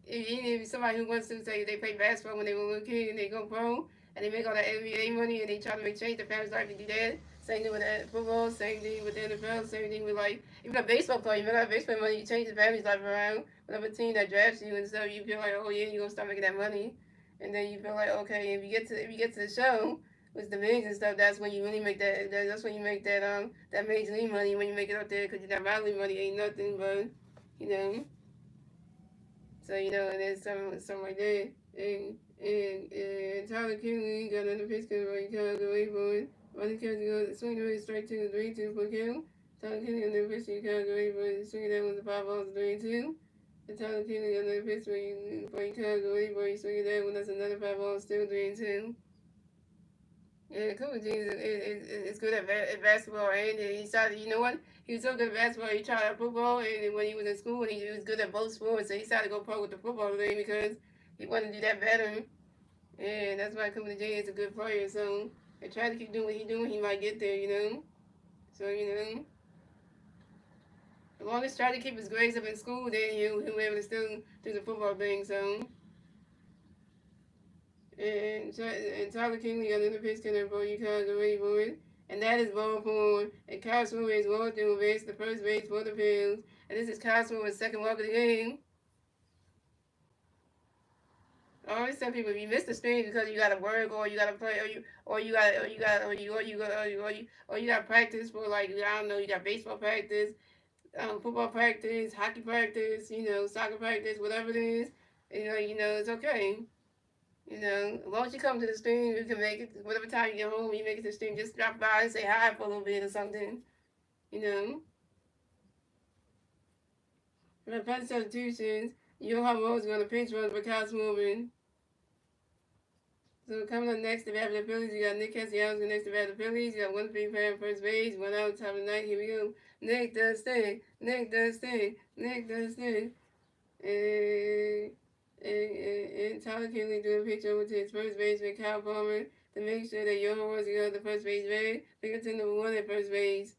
if somebody who wants to say they play basketball when they were a little kid and they go pro and they make all that NBA money and they try to change their family's life to do that. Same thing with football, same thing with the NFL, same thing with even a baseball player. You make that baseball money, you change the family's life around. Whatever team that drafts you and stuff, you feel like, oh yeah, you're gonna start making that money, and then you feel like, okay, if you get to the show with the bigs and stuff, that's when you really make that's when you make that major league money when you make it up there because that minor league money ain't nothing but you know. So and there's something like that. And Tyler Kinley got another pitch because he can't go away from it. Running catch goes swing away strike 2 3-2 for kill. Tyler Kinley got another pitch, you can't go away from it. Swing that with the 5 balls 3-2. And Tyler Kinley got another pitch where you can't go away from it. Swing that when that's another 5 balls still 3-2. Yeah, Cooper Jeans is good at basketball, and he started. You know what? He was so good at basketball. He tried out football, and when he was in school, he was good at both sports. So he decided to go pro with the football thing because he wanted to do that better. And that's why Cooper J is a good player. So and try to keep doing what he's doing, he might get there. So as long as try to keep his grades up in school, then he'll be able to still do the football thing. So. And Tyler Kingley got another pitch center for you guys already for it. And that is ball four. And Kyle Swoods is going through base, the first base for the Phils. And this is Kyle Swoods' second walk of the game. I always tell people if you miss the stream because you gotta work or you gotta play or you gotta practice for I don't know, you got baseball practice, football practice, hockey practice, soccer practice, whatever it is, it's okay. As long as you come to the stream, you can make it. Whatever time you get home, you make it to the stream. Just drop by and say hi for a little bit or something. For the punch substitutions, Johan Rose going to pinch run for Kyle moving. So coming up next, the bat for the Phillies, you got Nick Castellanos next to bat for the Phillies. You got 1-3 player first base, 1 out, top of the ninth. Here we go. Nick does thing. Nick does thing. Nick does thing. And Tyler Kinley doing a pitch over to his first baseman, Kyle Palmer, to make sure that Johan Rose got the first base bag. Pinkerton number 1 at first base.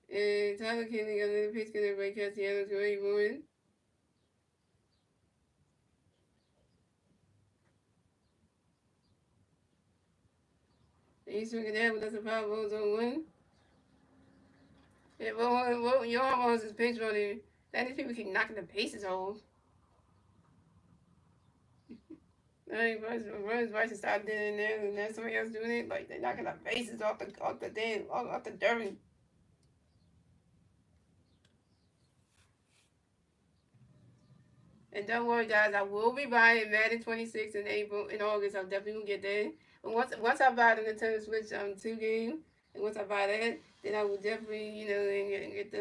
And Tyler Kinley got another pitch going to break Castellanos to Ray Bowen. And he's swinging that, but that's a foul ball zone 1. Yeah, well, Johan Rose is pinch running. That these people keep knocking the bases off. I think Runs Rice and start doing it there, and then somebody else doing it. Like they're knocking the bases off the dirt. And don't worry, guys, I will be buying Madden 26 in August. I'm definitely gonna get that. But once I buy the Nintendo Switch 2 game, and once I buy that, then I will definitely get the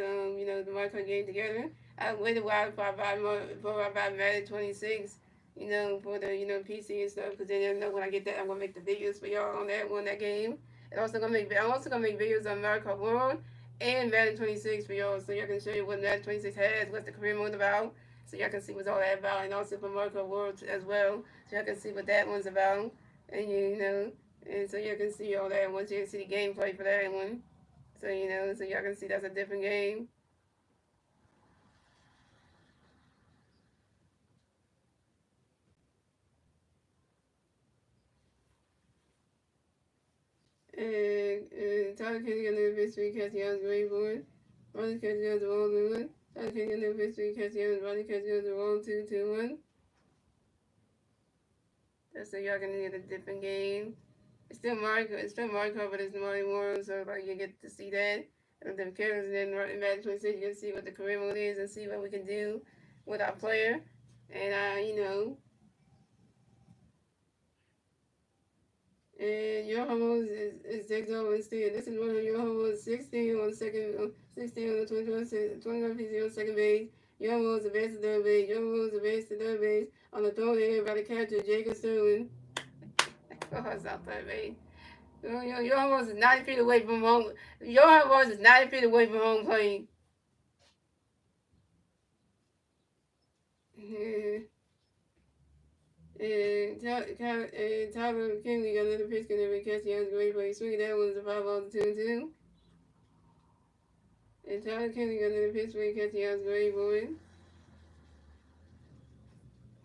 the Mario Kart game together. I wait a while before I buy Madden 26. For the PC and stuff, because then when I get that, I'm gonna make the videos for y'all on that game. And I'm also gonna make videos on Mario Kart World and Madden 26 for y'all, so y'all can show you what Madden 26 has, what's the career mode about, so y'all can see what's all that about, and also for Mario Kart World as well, so y'all can see what that one's about, and and so y'all can see all that once you see the gameplay for that one, so so y'all can see that's a different game. And Tyler Kenny got another victory, Castellanos Gray Board. Ronnie Castellanos the wrong 1. Tyler Kenny got another victory, Castellanos, Ronnie Castellanos the wrong 2-2-1. That's so y'all can get a different game. It's still Mario Kart, but it's Mario World, so like you get to see that. And the characters, and then in Madden 26, you can see what the career mode is and see what we can do with our player. And and your homos is 6-0 instead. This is one of your homos 16 on the second, 16 on the 21 PC on second base. Your homos the base to third base. Your homos the base to third base on the throw here by the catcher Jacob Sterling. Oh, it's not third base. Your homos is 90 feet away from home. Your homos is 90 feet away from home plate. And Tyler Kinley got another pitch and catch the great play. Swing that one's a 5-2-2. And Tyler Kinley got another pitch for catch the great boy.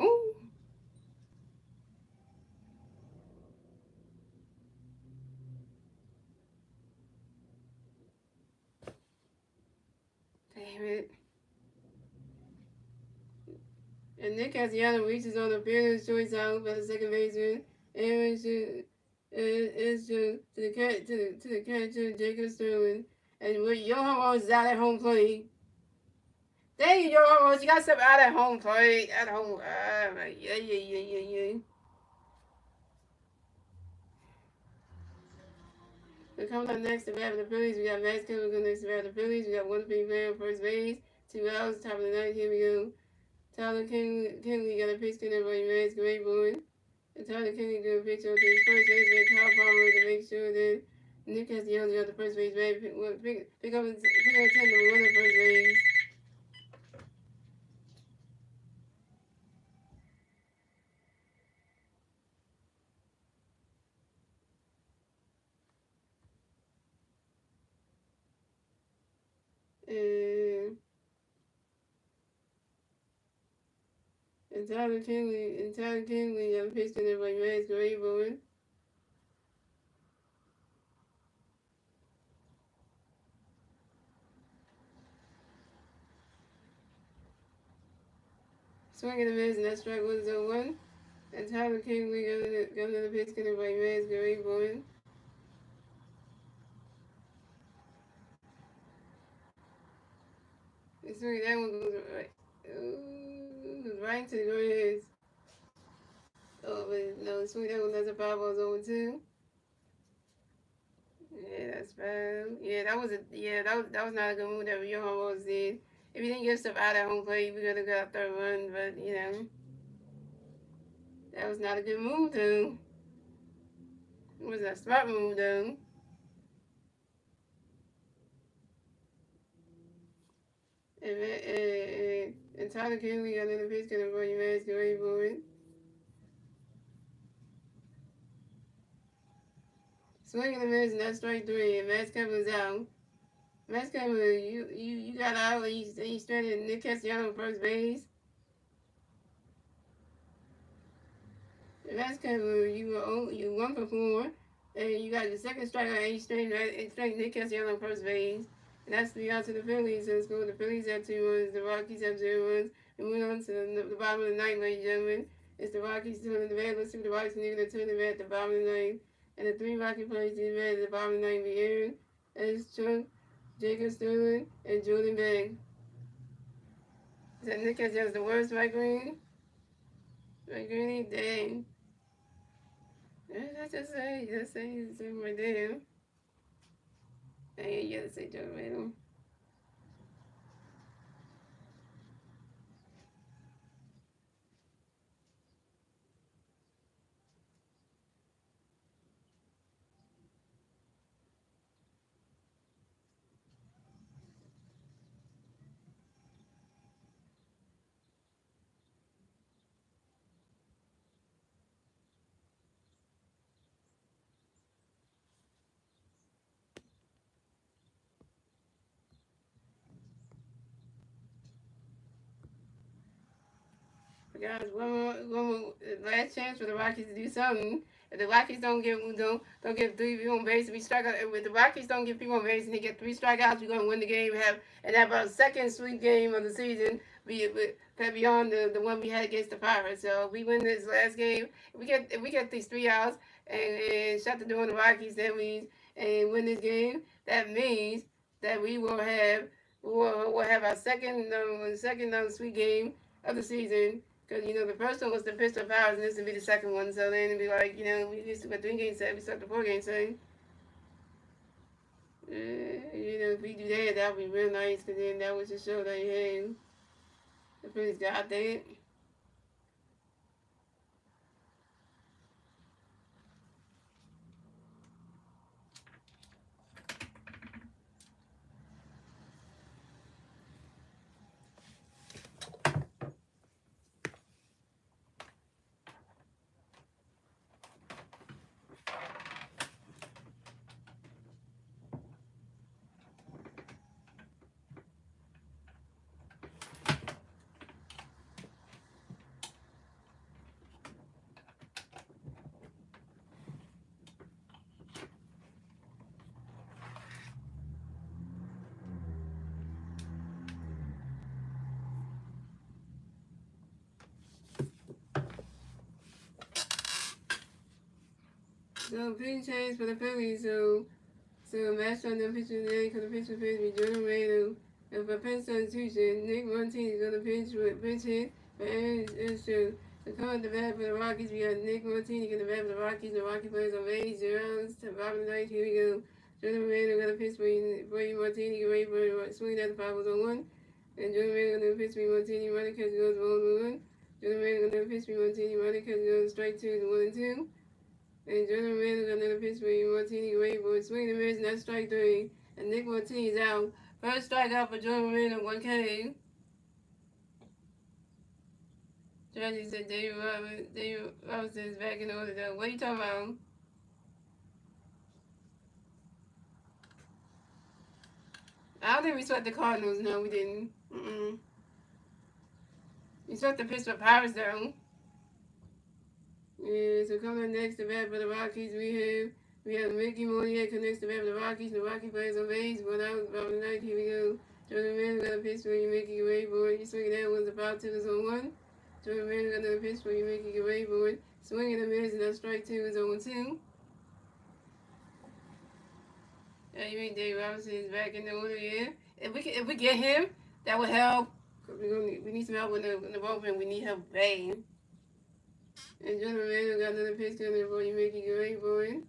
Ooh. Damn it. And Nick Castellanos reaches on the fielder's choice out by the second baseman. Aaron should to the catcher Jacob Sterling. And with Johan Rose is out at home plate. Dang you, Johan Rose, you got stuff out at home plate. At home. Yeah. So coming up next to bat for the Phillies, we got Max Kemp next to bat for the Phillies. We got 1-3 player on first base, 2 outs, top of the ninth. Here we go. Tyler Kinley got a pitch to everybody, Max Great Boy. And Tyler Kinley got a pitch on to his first baseman, Kyle Palmer, to make sure that Nick Castellanos got the first base bag. Pick up 10 number 1 at first base. And Tyler Kinley got a pitch to everybody, Max Great Boy. Swing and a miss, and that strike was 0-1. And Tyler Kinley got another pitch to everybody, Max Great Boy. Swing that one goes right. Ooh, right to the grass. Oh, but no, swing that one. That's a 5-0-2. Yeah, that's bad. Yeah, that was not a good move that Johan Rose did. If we didn't get stuff out at home plate, we could have got a third run, but you know, that was not a good move though. It was a smart move though. And Tyler Kinley got another pitch gonna avoid your mask away for it. Swing and a miss, and that's strike three, and Max Kepler's out. Max Kepler, you got out, and you stranded Nick Castellanos on first base. Max Kepler, you 1 for 4, and you got your second strikeout, and you stranded Nick Castellanos on first base. And that's 3 outs to the Phillies. So it's going. The Phillies have 2 runs, the Rockies have 0 runs. And moving on to the bottom of the ninth, ladies and gentlemen. It's the Rockies turning the bat. Let's see what the Rockies can do. They're turning the bat at the bottom of the ninth. And the 3 Rocky players to the bat at the bottom of the ninth be Aaron, as Chuck, Jacob Sterling, and Jordan Banks. Is that Nick Castellanos the worst, Mike Green? Mike Green, dang. That's just say it's right there. Hey, you gotta say Joe Randall. Guys, one more last chance for the Rockies to do something. If the Rockies don't get 3 people on base, we strike out. If the Rockies don't get people on base and they get 3 strikeouts, we're gonna win the game. Have our second sweep game of the season. Beyond the one we had against the Pirates. So if we win this last game, if we get these 3 outs and shut the door on the Rockies, that means and win this game. That means that we'll have our second sweep game of the season. Because, the first one was the Pittsburgh Pirates, and this would be the second one. So then it'd be like, we used to get 3-game set. We start the 4-game set. If we do that, that would be real nice. Because then that would just show that, hey, the Phillies got that. So pitching change for the Phillies. So match on the pitcher today because the pitcher pitch be Jordan Rado. And for pen substitution, Nick Martinez is gonna pitch hit for Aaron Show. So coming to bat for the Rockies, we got Nick Martinez in the bat for the Rockies. The Rocky players on base, zeros to bottom of the ninth. Here we go. Jordan Rado gonna pitch for you Martinez. Get ready for swing at the 5-1. And Jordan Rado gonna pitch for you Martinez. Running catch goes 1-1. Jordan Rado gonna pitch for you Martinez. Running catch goes strike 2 to 1-2. And Jordan Randall got another pitch for you. Martinez away for swing and miss, and that's strike 3. And Nick Martinez out. First strikeout for Jordan Randall, 1K. Judge said David Robinson is back in order though. What are you talking about? I don't think we swept the Cardinals. No, we didn't. We swept the Pittsburgh Pirates though. Yeah, so coming up next to bat for the Rockies, we have Mickey Monier connects to bat for the Rockies. The Rocky players on base. 1 out, bottom of the ninth. Here we go. Jordan Randall got a pitch for you, Mickey. Get ready for it. You swing that one's about 2 is on 1. Jordan Randall got another pitch for you, Mickey. Get ready for it. Swing and a miss, and that strike 2 is on 2. Yeah, you mean Dave Robinson is back in the order, yeah. If we get him, that would help. We need some help in the bullpen. We need help bad. And Jordan Randall got another pitch coming for you, Mickey. Get ready for it.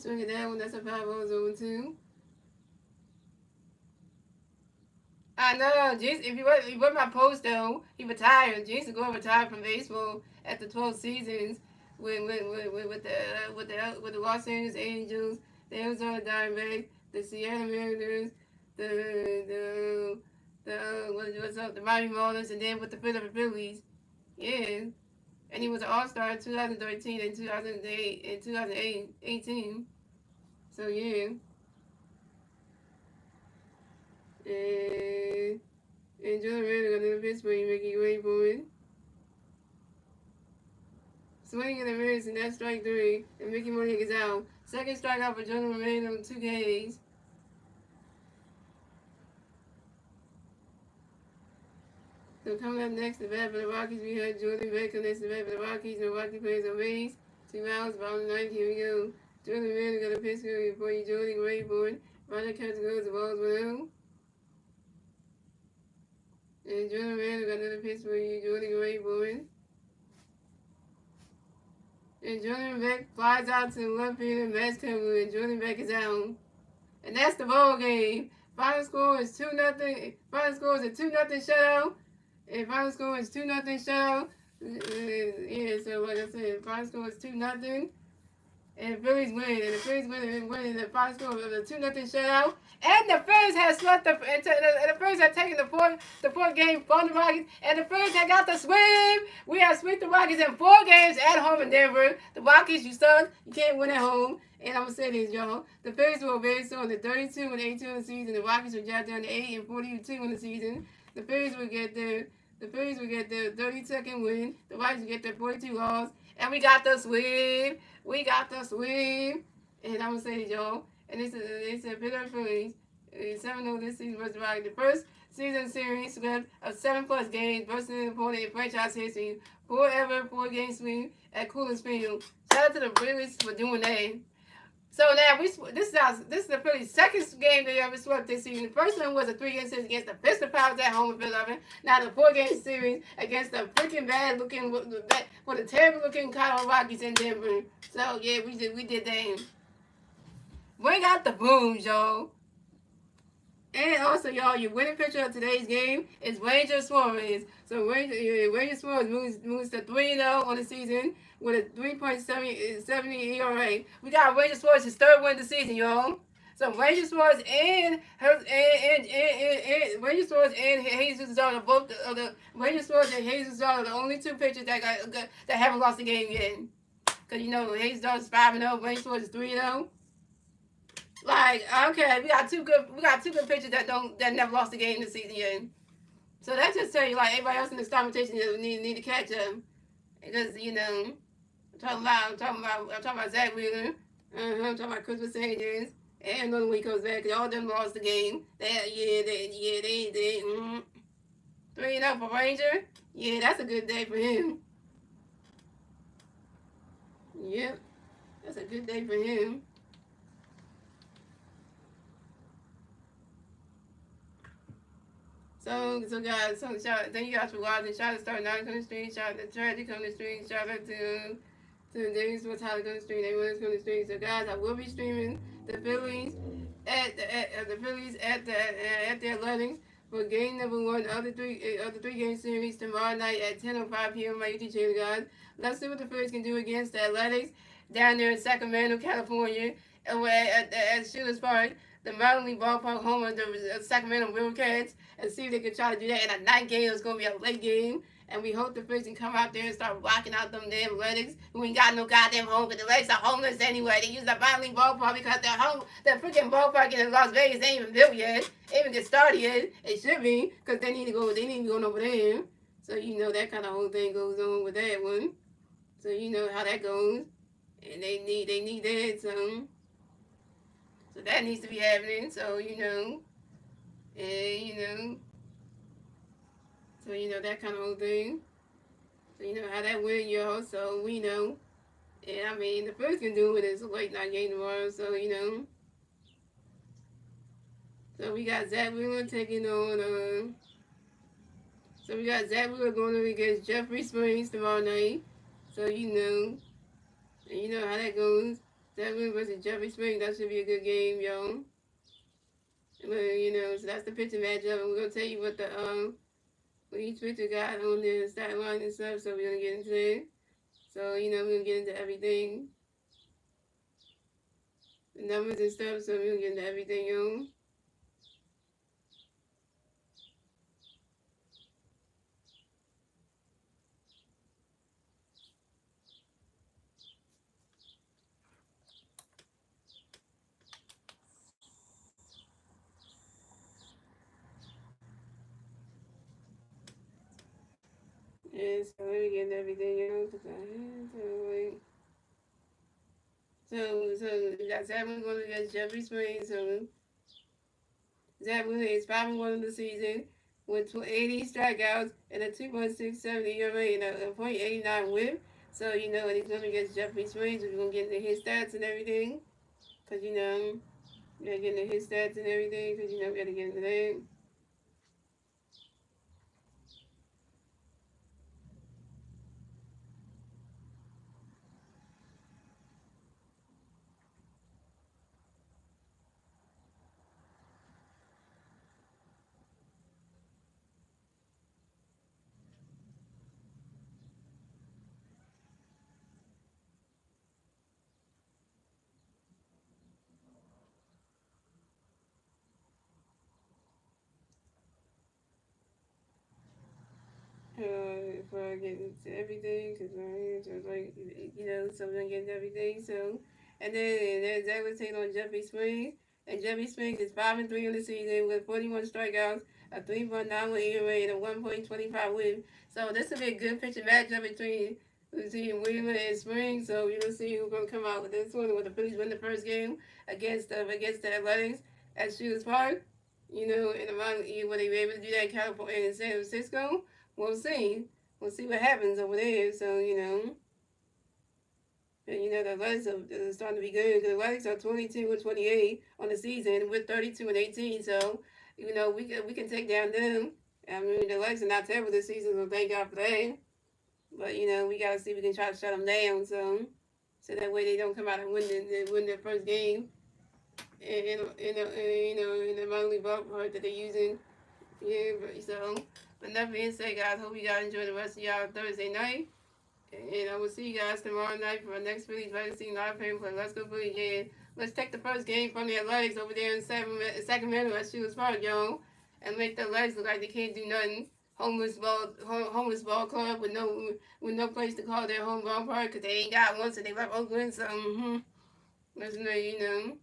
swing at that one. That's a 5-0-2. I know. Jason, if you read my post though, he retired. Jason Gore retired from baseball after 12 seasons with the Los Angeles Angels, the Arizona Diamondbacks, the Seattle Mariners, the Miami Marlins, and then with the Philadelphia Phillies. Yeah, and he was an All Star in 2013 and 2008 and 2018. So yeah, and Jordan Mariners got another Pittsburgh, Mickey Wade for it. Swinging in the Mariners, and that's strike 3, and Mickey Moore is out. Second strikeout for Jordan Mariners on 2 Ks. So coming up next, the bat for the Rockies, we had Jordan Beck next to the bat for the Rockies. Milwaukee plays on base. 2 outs, bottom 9th. Here we go. Jordan Beck got a pitch for you, Jordan. Great board. Roger catch goes, the ball's 1-0. And Jordan Beck got another pitch for you, Jordan. Great board. And Jordan Beck flies out to the left field and Max cover, and Jordan Beck is out. And that's the ball game. Final score is 2-0. Final score is a 2-0 shutout. And final score is 2-0 shutout. Yeah, so like I said, final score is 2-0. And the Phillies win. And the Phillies win the final score of the 2-0 shutout. And the Phillies have swept and the Phillies have taken the fourth game from the Rockies. And the Phillies have got the sweep. We have swept the Rockies in 4 games at home in Denver. The Rockies, you suck. You can't win at home. And I'm going to say this, y'all. The Phillies will advance on the 32-82 in the season. The Rockies will drop down to 8-42 in the season. The Phillies will get their 32nd win. The Rockies will get their 42 loss. And we got the sweep. We got the sweep. And I'm going to say this, y'all. And it's a Philadelphia Phillies. 7-0 this season versus the Rockies. The first season series swept of 7+ games versus an opponent in franchise history. 4-game sweep at Coolidge Field. Shout out to the Phillies for doing that. So now this is the Phillies' second game they ever swept this season. The first one was a 3-game series against the Pistol Pirates at home in Philadelphia. Now the 4-game series against the freaking with the terrible looking Colorado Rockies in Denver. So yeah, we did that. Bring out the booms, y'all. And also, y'all, your winning pitcher of today's game is Ranger Suarez. So Ranger Suarez moves to 3-0 on the season with a 3.70 ERA. We got Ranger Suarez's 3rd win of the season, y'all. So Ranger Suarez and Ranger Suarez and Jesus are both Ranger Suarez and Jesus are the only 2 pitchers that haven't lost a game yet. Cause you know Jesus is 5-0, Ranger Suarez is 3-0. Like, okay, we got two good pitchers that never lost a game this season yet. So that just tell you, like, everybody else in the starting rotation need to catch up. Because, you know, I'm talking about Zach Wheeler. I'm talking about Christmas Sanders. And another week comes back, because all of them lost the game. They 3-0 for Ranger. Yeah, that's a good day for him. Yep, that's a good day for him. So guys, thank you guys for watching. Shout out to Star 9 on the stream. Shout out to Tragic on the stream. Shout out to Davis with Tyler on the stream. Everyone else on the stream. So guys, I will be streaming the Phillies at the Athletics for game number 1 of the three game series tomorrow night at 10:05 p.m. on my YouTube channel, guys. Let's see what the Phillies can do against the Athletics down there in Sacramento, California, at Shooters Park, the Mountain League Ballpark, home of the Sacramento Rivercats, and see if they can try to do that in a night game. It's going to be a late game. And we hope the Phillies can come out there and start rocking out them damn Athletics who ain't got no goddamn home, because the Athletics are homeless anyway. They use the Mountain League Ballpark because their freaking ballpark in Las Vegas ain't even built yet. Ain't even get started yet. It should be, because they need to go over there. So you know that kind of whole thing goes on with that one. So you know how that goes. And they need that, so that needs to be happening. So you know, and so you know that kind of whole thing. So you know how that went, y'all. So we know, and I mean the first can do it is a late night game tomorrow. So you know, so we got Zach Wheeler taking on. So we got Zach Wheeler going up against Jeffrey Springs tomorrow night. So you know. And you know how that goes. Devlin versus Jeffrey Spring. That should be a good game, yo. But, so that's the pitching matchup. And we're gonna tell you what each pitcher got on their stat line and stuff. So we're gonna get into it. So we're gonna get into everything, the numbers and stuff. So we're gonna get into everything, yo. Yeah, so let me get into everything, yo. So we got Zach going against Jeffrey Spring. So Zach is 5-1 in the season with 80 strikeouts and a 2.67 ERA and a .89 WHIP. So and he's going against Jeffrey Spring. So we're gonna get into his stats and everything, cause we gotta get into his stats and everything, cause we gotta get into that. Before I get into everything, because like, so we're gonna get into everything. So, and then Zach was taking on Jeffrey Springs, and Jeffrey Springs is 5-3 in the season with 41 strikeouts, a 3.91 ERA, and a 1.25 WHIP. So this will be a good pitching matchup between Wheeler and Springs. So we're gonna see who's gonna come out with this one. With the Phillies win the first game against the Athletics at Shooters Park. In the when they were able to do that in California and San Francisco. We'll see. We'll see what happens over there. So, and the Athletics are starting to be good. The Athletics are 22-28 on the season with 32-18. So, we can take down them. I mean, the Athletics are not terrible this season, so thank God for that. But we gotta see if we can try to shut them down. So that way they don't come out and win their first game. In the minor league ballpark that they're using. Yeah, but that being said, guys, hope you guys enjoy the rest of y'all Thursday night. And I will see you guys tomorrow night for our next Phillies Legacy live stream for Let's Go Phillies. And let's take the first game from the Athletics over there in Sacramento at Shooters Park, yo, and make the Athletics look like they can't do nothing. Homeless ball club with no place to call their home ballpark because they ain't got one, so they left Oakland. So, listen to